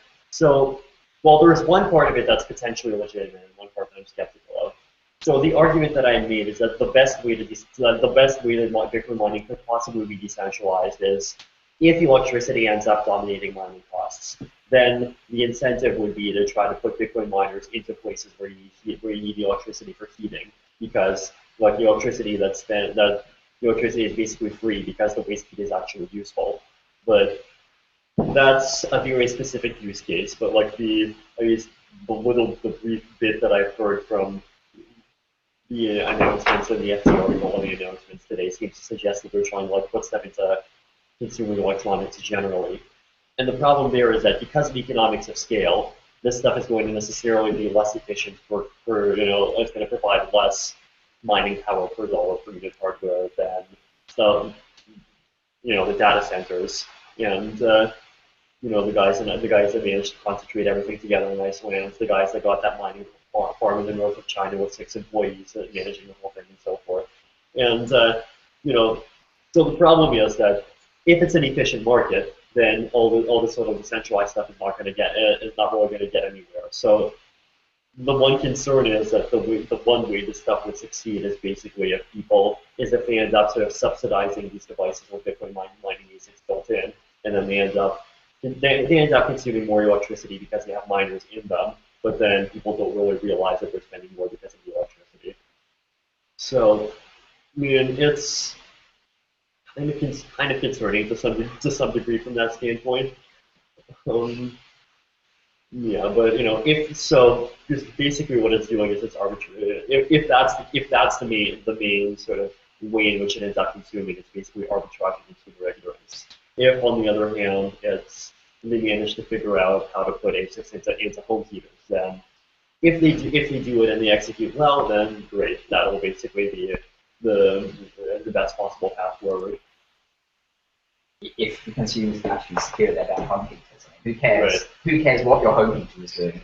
while there's one part of it that's potentially legitimate and one part that I'm skeptical of. So the argument that I made is that the best way that Bitcoin mining could possibly be decentralized is if electricity ends up dominating mining costs, then the incentive would be to try to put Bitcoin miners into places where you need the electricity for heating, because like the electricity electricity is basically free because the waste heat is actually useful. But that's a very specific use case. But like the brief bit that I've heard from the announcements and the FT article on the announcements today seems to suggest that they're trying to like put stuff into consumer electronics generally. And the problem there is that because of economics of scale, this stuff is going to necessarily be less efficient for it's going to provide less mining power per dollar per unit hardware than the data centers and the guys that managed to concentrate everything together in nice lands, the guys that got that mining farm in the north of China with 6 employees managing the whole thing and so forth. And So the problem is that if it's an efficient market, then all the sort of decentralized stuff is not really going to get anywhere. So the one concern is that the one way this stuff would succeed is basically if they end up sort of subsidizing these devices with Bitcoin mining ASICs built in, and then they end up consuming more electricity because they have miners in them, but then people don't really realize that they're spending more because of the electricity. So, I mean, it's kind of concerning to some degree from that standpoint. Yeah, but just basically what it's doing is it's arbitrary. If that's the main sort of way in which it ends up consuming, it's basically arbitraging consumer ignorance. If on the other hand, they manage to figure out how to put ASICs into home heaters, then if they do it and they execute well, then great. That'll basically be the best possible path forward. If the consumers can actually secure their damn home heaters, who cares? Right. Who cares what your home heater is doing?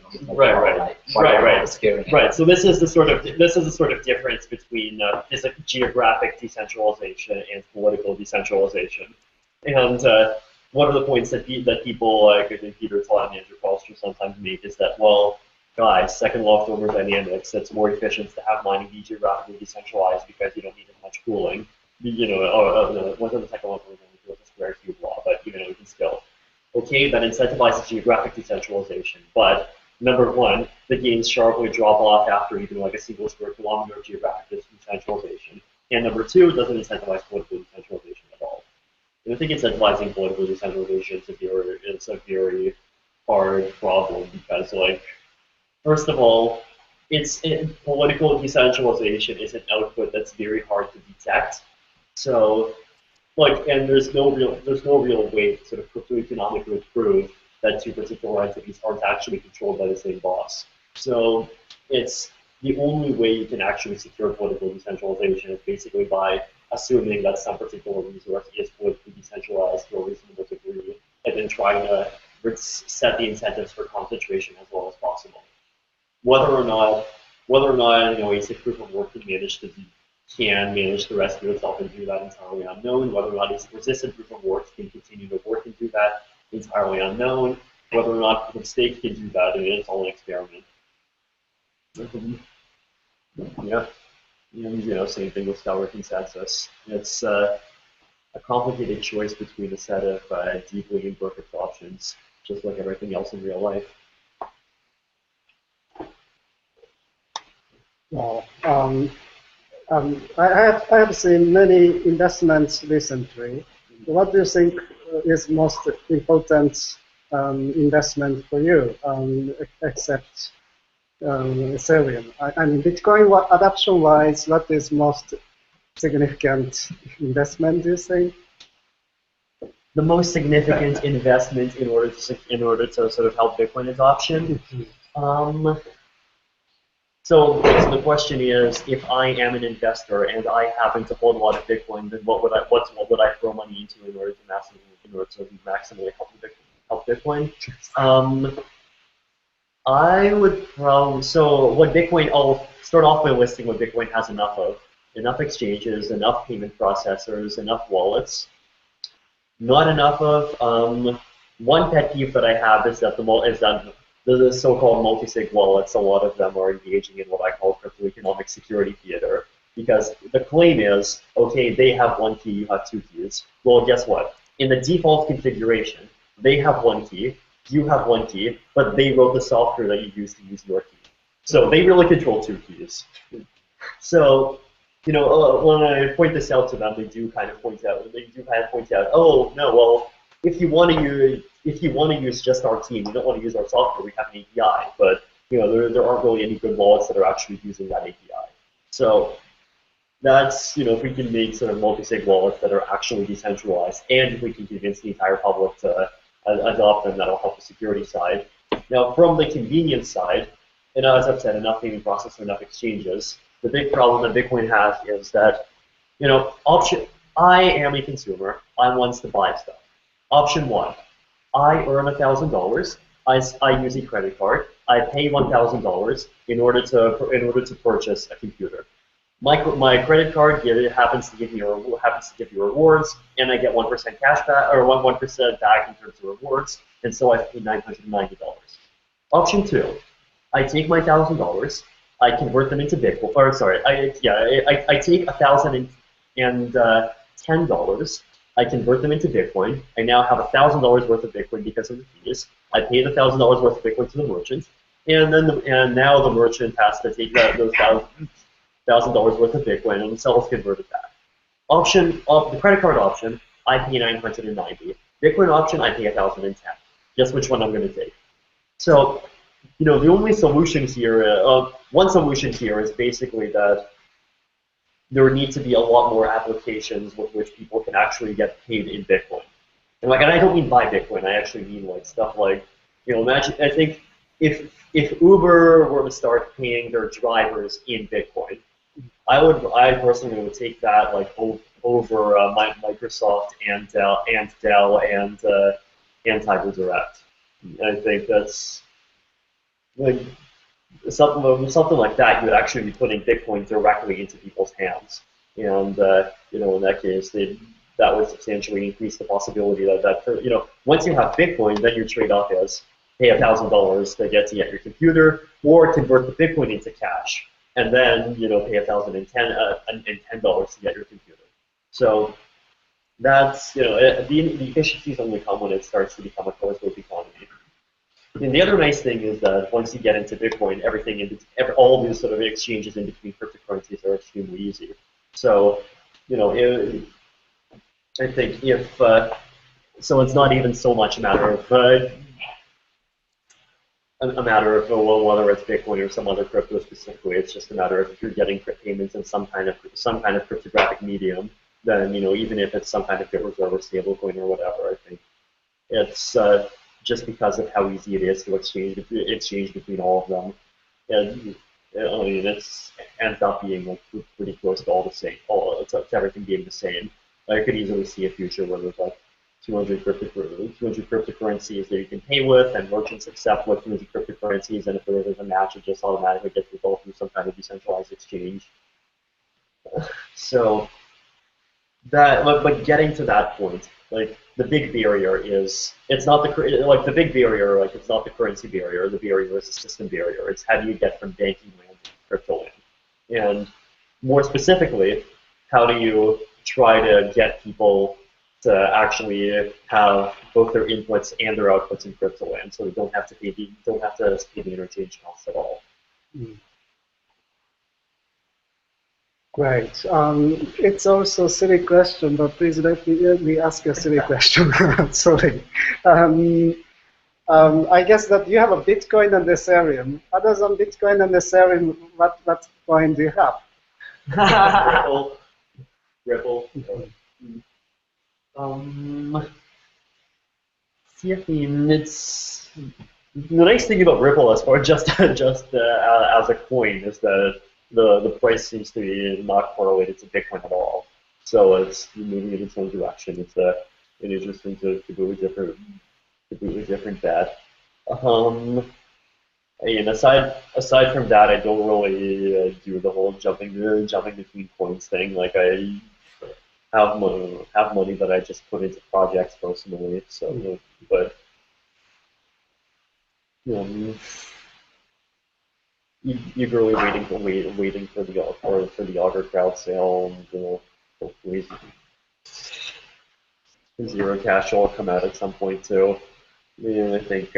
Right. So this is the sort of difference between geographic decentralization and political decentralization. And one of the points that people like I think Peter Todd and Andrew Foster sometimes make is that, well, guys, second law of thermodynamics, it's more efficient to have mining be geographically decentralized because you don't need as much cooling. Wasn't the second law of thermodynamics, it was a square cube law, but we can still. Okay, that incentivizes geographic decentralization, but number one, the gains sharply drop off after even like a single square kilometer of geographic decentralization. And number two, it doesn't incentivize political decentralization at all. And I think incentivizing political decentralization is a very hard problem because, like, first of all, political decentralization is an output that's very hard to detect. So, and there's no real way to sort of economically prove that two particular entities aren't actually controlled by the same boss. So it's the only way you can actually secure political decentralization is basically by assuming that some particular resource is politically decentralized to a reasonable degree, and then trying to set the incentives for concentration as well as possible. Whether or not ASIC proof of work can manage to rescue itself and do that entirely unknown. Whether or not ASIC resistant proof of work can continue to work and do that entirely unknown. Whether or not proof of stake can do that, it's all an experiment. Yeah. And, same thing with stellar consensus. It's a complicated choice between a set of deeply imperfect options, just like everything else in real life. Well, I have seen many investments recently. What do you think is most important investment for you, except Ethereum? I mean, Bitcoin, adoption-wise, what is most significant investment, do you think? The most significant investment in order to sort of help Bitcoin adoption? So the question is, if I am an investor and I happen to hold a lot of Bitcoin, then what would I throw money into in order to maximally help Bitcoin? I would probably I'll start off by listing what Bitcoin has enough of: enough exchanges, enough payment processors, enough wallets. Not enough of one pet peeve that I have is that the so-called multi-sig wallets, a lot of them are engaging in what I call crypto-economic security theater, because the claim is, okay, they have one key, you have two keys. Well, guess what? In the default configuration, they have one key, you have one key, but they wrote the software that you use to use your key. So they really control two keys. So, when I point this out to them, they do kind of point out, oh, no, well, if you want to use just our team, you don't want to use our software, we have an API, but there aren't really any good wallets that are actually using that API. So that's, if we can make sort of multi-sig wallets that are actually decentralized, and if we can convince the entire public to adopt them, that'll help the security side. Now, from the convenience side, and as I've said, enough payment processors, enough exchanges, the big problem that Bitcoin has is that, I am a consumer, I want to buy stuff. Option one, I earn $1,000. I use a credit card. I pay $1,000 in order to purchase a computer. my credit card happens to give me rewards, and I get 1% cash back or 1% back in terms of rewards, and so I paid $990. Option 2, I take my $1,000, I convert them into Bitcoin. Or sorry, I take $1,010, I convert them into Bitcoin. I now have $1,000 worth of Bitcoin because of the fees. I pay the $1,000 worth of Bitcoin to the merchant, and now the merchant has to take those $1,000 worth of Bitcoin and self-convert it back. The credit card option, I pay $990. Bitcoin option, I pay $1,010. Guess which one I'm going to take? So, the only solutions here, one solution here is basically that there need to be a lot more applications with which people can actually get paid in Bitcoin. And I don't mean buy Bitcoin. I actually mean stuff like, imagine. I think if Uber were to start paying their drivers in Bitcoin, I personally would take that over Microsoft and Dell and TigerDirect. I think that's something like that. You would actually be putting Bitcoin directly into people's hands, and in that case, that would substantially increase the possibility that once you have Bitcoin, then your trade-off is pay $1,000 to get your computer, or convert the Bitcoin into cash, and then pay $1,010 to get your computer. So that's the efficiencies only come when it starts to become a closed-loop economy. And the other nice thing is that once you get into Bitcoin, all these sort of exchanges in between cryptocurrencies are extremely easy. So I think so it's not even so much a matter of whether it's Bitcoin or some other crypto specifically. It's just a matter of if you're getting payments in some kind of cryptographic medium, then even if it's some kind of Bitreserve or stablecoin or whatever, I think it's just because of how easy it is to exchange between all of them, and it ends up being pretty close to all the same, to everything being the same. I could easily see a future where there's 200 cryptocurrencies that you can pay with, and merchants accept 200 cryptocurrencies, and if there's a match, it just automatically gets resolved through some kind of decentralized exchange. So but getting to that point, the big barrier is it's not the currency barrier. The barrier is the system barrier. It's how do you get from banking land to crypto land, and more specifically, how do you try to get people to actually have both their inputs and their outputs in crypto land, so they don't have to pay the interchange costs at all. Great. It's also a silly question, but please let me ask a silly question. Sorry. I guess that you have a Bitcoin and Ethereum. Other than Bitcoin and Ethereum, what coin do you have? Ripple. See, I mean, it's the nice thing about Ripple, as far just as a coin, is that the price seems to be not correlated to Bitcoin at all. So it's moving in its own direction. It's interesting to completely different bet. And aside from that, I don't really do the whole jumping between coins thing. I have money that I just put into projects personally. So, but eagerly waiting for the Augur crowd sale, and hopefully Zero Cash will come out at some point too. I think.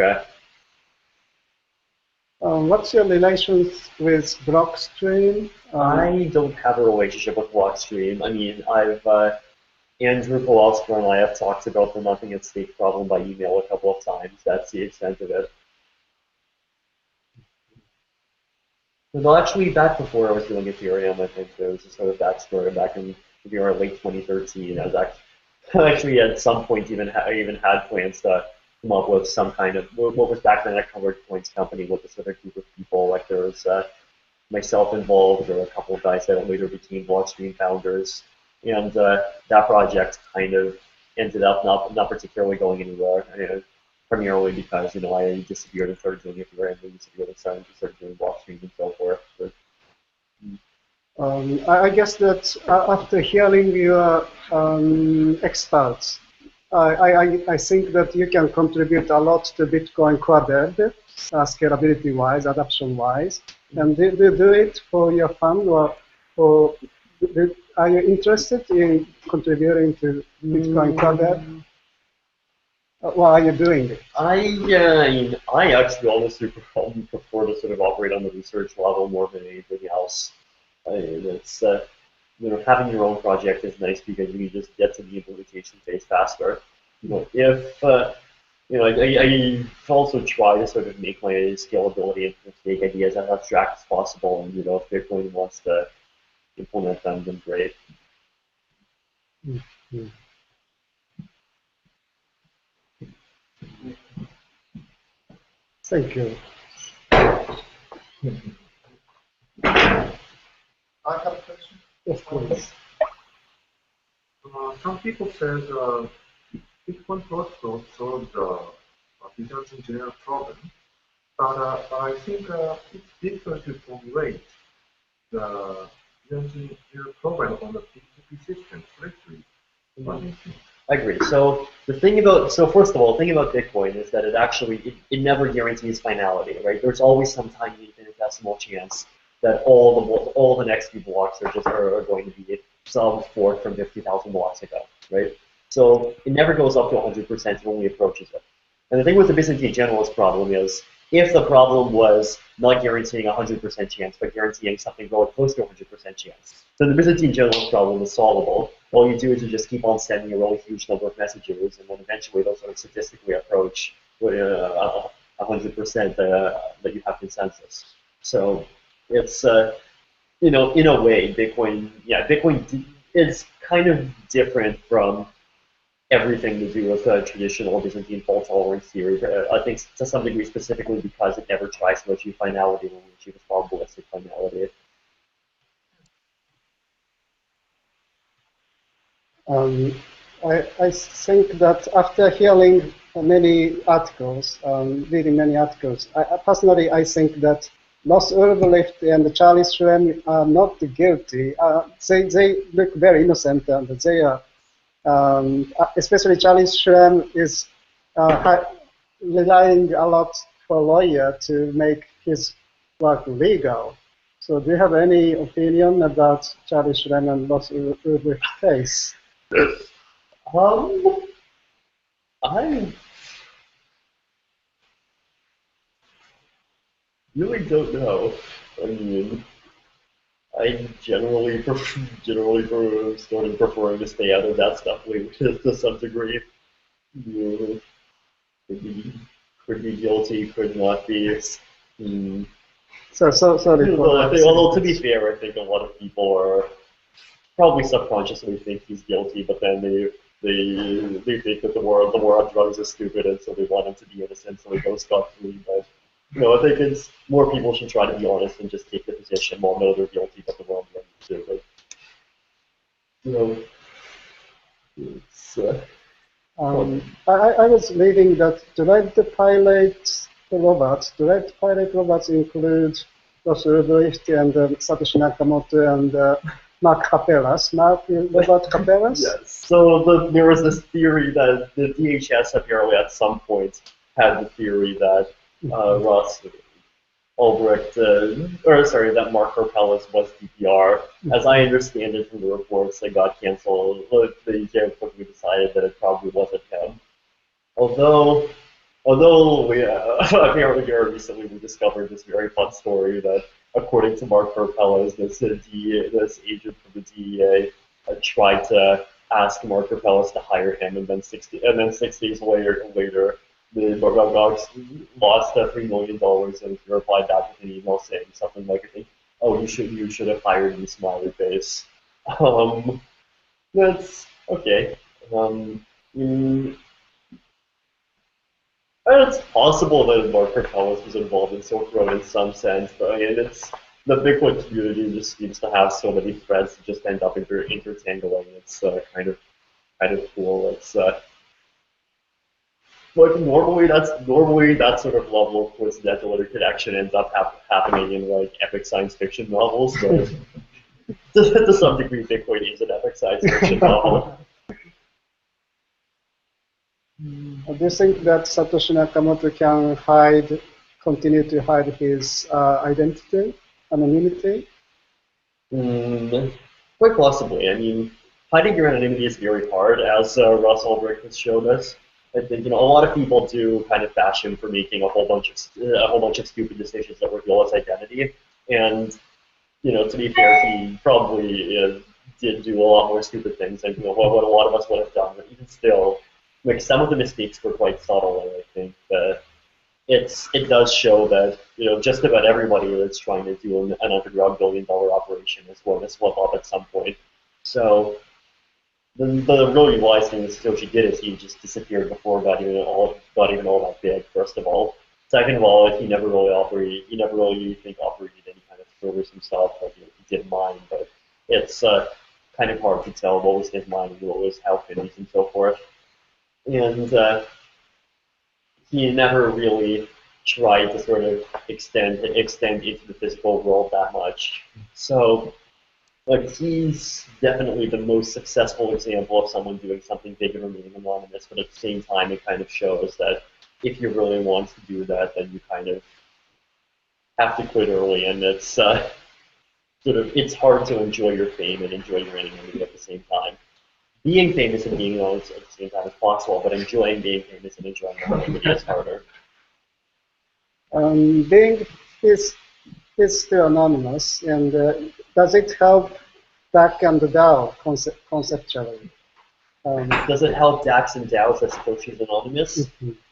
What's your relations with Blockstream? I don't have a relationship with Blockstream. I mean, Andrew Pawlowski and I have talked about the nothing at stake problem by email a couple of times. That's the extent of it. Well, actually, back before I was doing Ethereum, I think there was a sort of backstory back in late 2013. I was actually at some point even had plans to come up with some kind of what was back then a covered coins company with this other group of people. There was myself involved, there were a couple of guys that later became Blockstream founders, and that project kind of ended up not particularly going anywhere. Primarily because I disappeared and started doing Ethereum, and disappeared and started doing Blockstream and so forth. But, I guess that after hearing your experts, I think that you can contribute a lot to Bitcoin Core scalability-wise, adoption-wise. And do you do it for your fund, or are you interested in contributing to Bitcoin Core? What are you doing? I actually honestly prefer to sort of operate on the research level more than anything else. It's having your own project is nice because you just get to the implementation phase faster. If I also try to sort of make my scalability and make ideas as abstract as possible, and if Bitcoin wants to implement them, then great. Mm-hmm. Thank you. I have a question. Yes, please. Some people said Bitcoin protocol solved the Byzantine general problem, but I think it's difficult to formulate the Byzantine general problem on the PTP system correctly. What do you think? I agree. So first of all, the thing about Bitcoin is that it never guarantees finality, right? There's always some tiny infinitesimal chance that all the next few blocks are going to be some fork from 50,000 blocks ago, right? So it never goes up to 100%, it only approaches it. And the thing with the Byzantine generalist problem is, if the problem was not guaranteeing 100% chance, but guaranteeing something really close to 100% chance, then the Byzantine generalist problem is solvable. All you do is you just keep on sending a really huge number of messages, and then eventually they'll sort of statistically approach 100% that you have consensus. So it's, in a way, Bitcoin is kind of different from everything to do with traditional Byzantine fault tolerance theory. I think to some degree specifically because it never tries to achieve finality when we achieve a probabilistic finality. I think that after hearing many articles, reading many articles, personally I think that Ross Ulbricht and Charlie Shrem are not guilty. They look very innocent, and they are, especially Charlie Shrem is relying a lot for a lawyer to make his work legal. So do you have any opinion about Charlie Shrem and Ross Ulbricht case? I really don't know. I mean, I generally started preferring to stay out of that stuff to some degree. Could be guilty, could not be. Sorry. Although to be fair, I think a lot of people are probably subconsciously think he's guilty, but then they think that the war on drugs is stupid, and so they want him to be innocent, so he goes scot-free. But I think it's more people should try to be honest and just take the position. Well, no, they're guilty, but the war on drugs is stupid. It's. I was reading that direct pilot robots include Ross Ulbricht and Satoshi Nakamoto and Mark Kapelas. Robert Kapelas? Yes. So there was this theory that the DHS apparently at some point had the theory that Ross Ulbricht, that Mark Kapelas was DPR. As I understand it from the reports that got canceled, the jail quickly decided that it probably wasn't him. Although we apparently very recently we discovered this very fun story that according to Mark Kapelas, this agent from the DEA tried to ask Mark Kapelas to hire him, and then 6 days later, the Dogs lost $3 million, and he replied back with an email saying something like, I think, "Oh, you should have hired me, smiley face." That's okay. It's possible that Mark Kapelas was involved in Silk Road in some sense, but I mean, the Bitcoin community just seems to have so many threads that just end up intertangling. It's kind of cool. It's like normally that sort of level of coincidental interconnection ends up happening in like epic science fiction novels, but to some degree, Bitcoin is an epic science fiction novel. Do you think that Satoshi Nakamoto can continue to hide his identity, anonymity? Quite possibly. I mean, hiding your anonymity is very hard, as Russ Ulbricht has shown us. I think a lot of people do kind of bash him for making a whole bunch of stupid decisions that reveal his identity. And to be fair, he probably did do a lot more stupid things than what a lot of us would have done. But even still, like some of the mistakes were quite subtle. And I think that it does show that just about everybody that's trying to do an underground $1 billion operation is going to slip up at some point. So the really wise thing that Satoshi did is he just disappeared before got even all that big. First of all, second of all, he never really operated any kind of servers himself. Like he did mine, but it's kind of hard to tell what was his mine and what was how finished and so forth. And he never really tried to sort of extend into the physical world that much. So, like, he's definitely the most successful example of someone doing something big and remaining anonymous, but at the same time, it kind of shows that if you really want to do that, then you kind of have to quit early, and it's it's hard to enjoy your fame and enjoy your anonymity at the same time. Being famous and being anonymous at the same time is possible, but enjoying being famous and enjoying anonymity is harder. Being is still anonymous, and does it help DAC and DAO conceptually? Does it help DAX and DAOs that Satoshi is anonymous?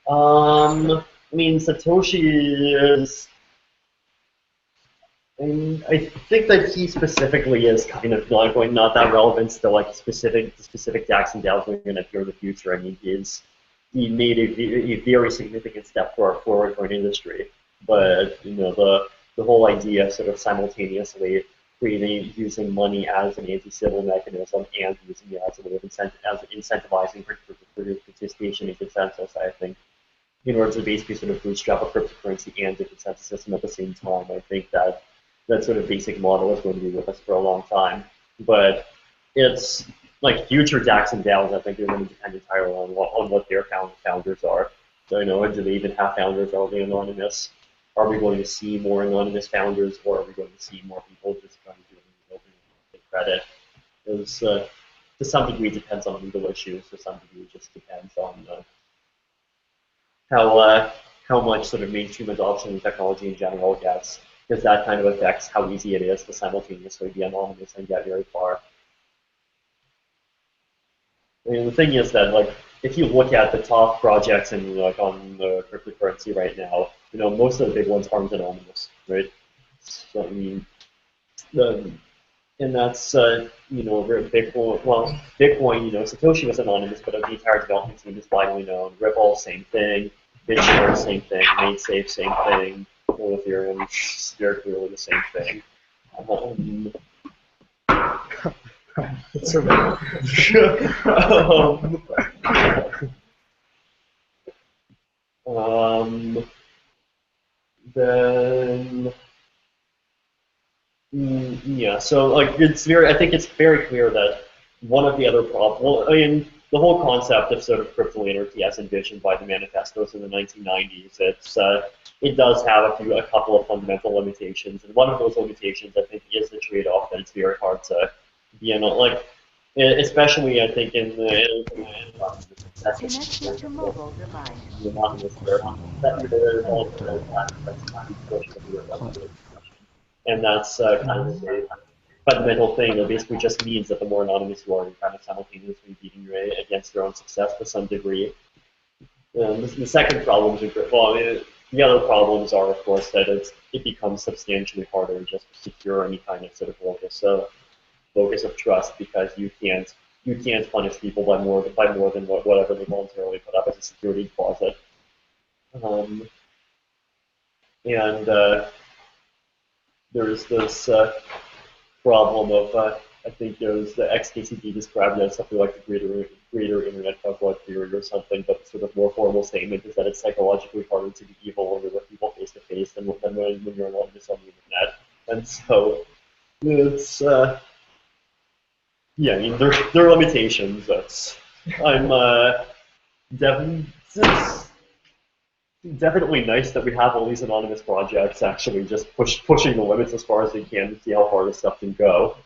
I mean, Satoshi is. I think that he specifically is kind of not that relevant to like specific DAX and DAOs we're going to appear in the future. I mean, he made a very significant step forward for an industry, but the whole idea of sort of simultaneously using money as an anti-civil mechanism and using it as a way of incentivizing participation in consensus, I think, in order to basically sort of bootstrap a cryptocurrency and a consensus system at the same time, I think that sort of basic model is going to be with us for a long time. But it's like future DAX and DAOs, I think they're going to depend entirely on what their founders are. So do they even have founders? Are they anonymous? Are we going to see more anonymous founders, or are we going to see more people just trying to do it open credit? Because to some degree it depends on legal issues. To some degree it just depends on how much sort of mainstream adoption of technology in general gets, because that kind of affects how easy it is to simultaneously be anonymous and get very far. I mean, the thing is that, like, if you look at the top projects and like on the cryptocurrency right now, most of the big ones aren't anonymous, right? So I mean, and that's Bitcoin. Well, Bitcoin, Satoshi was anonymous, but the entire development team is widely known. Ripple, same thing. BitShare, same thing. MaidSafe, same thing. Ethereum, very clearly the same thing. It's a bit. Then yeah, so like I think it's very clear that one of the other problems. Well, I mean, the whole concept of sort of crypto anarchy as envisioned by the manifestos in the 1990s, it does have a couple of fundamental limitations, and one of those limitations I think is the trade-off that it's very hard to be especially I think in the Connected to mobile device. And that's kind of a fundamental thing that basically just means that the more anonymous you are, you're kind of simultaneously beating your against your own success to some degree. The second problem is, the other problems are, of course, that it becomes substantially harder just to secure any kind of sort of locus of trust, because you can't punish people by more than whatever they voluntarily put up as a security deposit. There's this problem of I think there's the XKCD described it as something like the greater internet calculate theory or something, but sort of more formal statement is that it's psychologically harder to be evil when you're with people face to face than when you're anonymous on the internet. And so It's yeah, I mean there are limitations. I'm it's definitely nice that we have all these anonymous projects actually just pushing the limits as far as they can to see how far this stuff can go.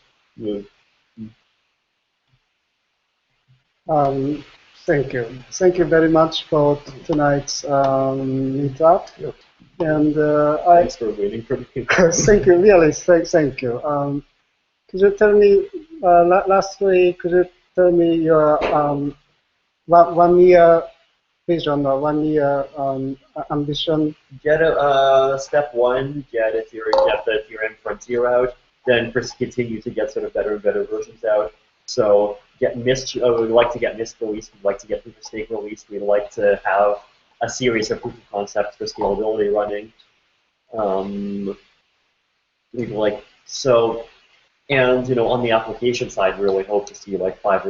Thank you. Thank you very much for tonight's meetup. Yep. And Thanks for waiting for me. Thank you, really, thank you. Could you tell me, lastly, could you tell me your 1 year vision or 1 year ambition? Get step one, get the Ethereum frontier out, then continue to get sort of better and better versions out. So get Mist, we'd like to get Mist released, we'd like to get Proof of Stake released, we'd like to have a series of proof of concepts for scalability running. We'd like, so, and on the application side, we really hope to see like 5,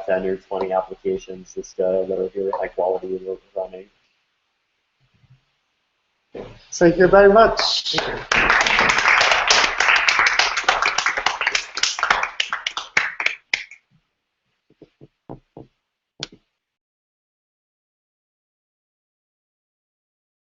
10, or 20 applications just that are really high quality and running. Thank you very much.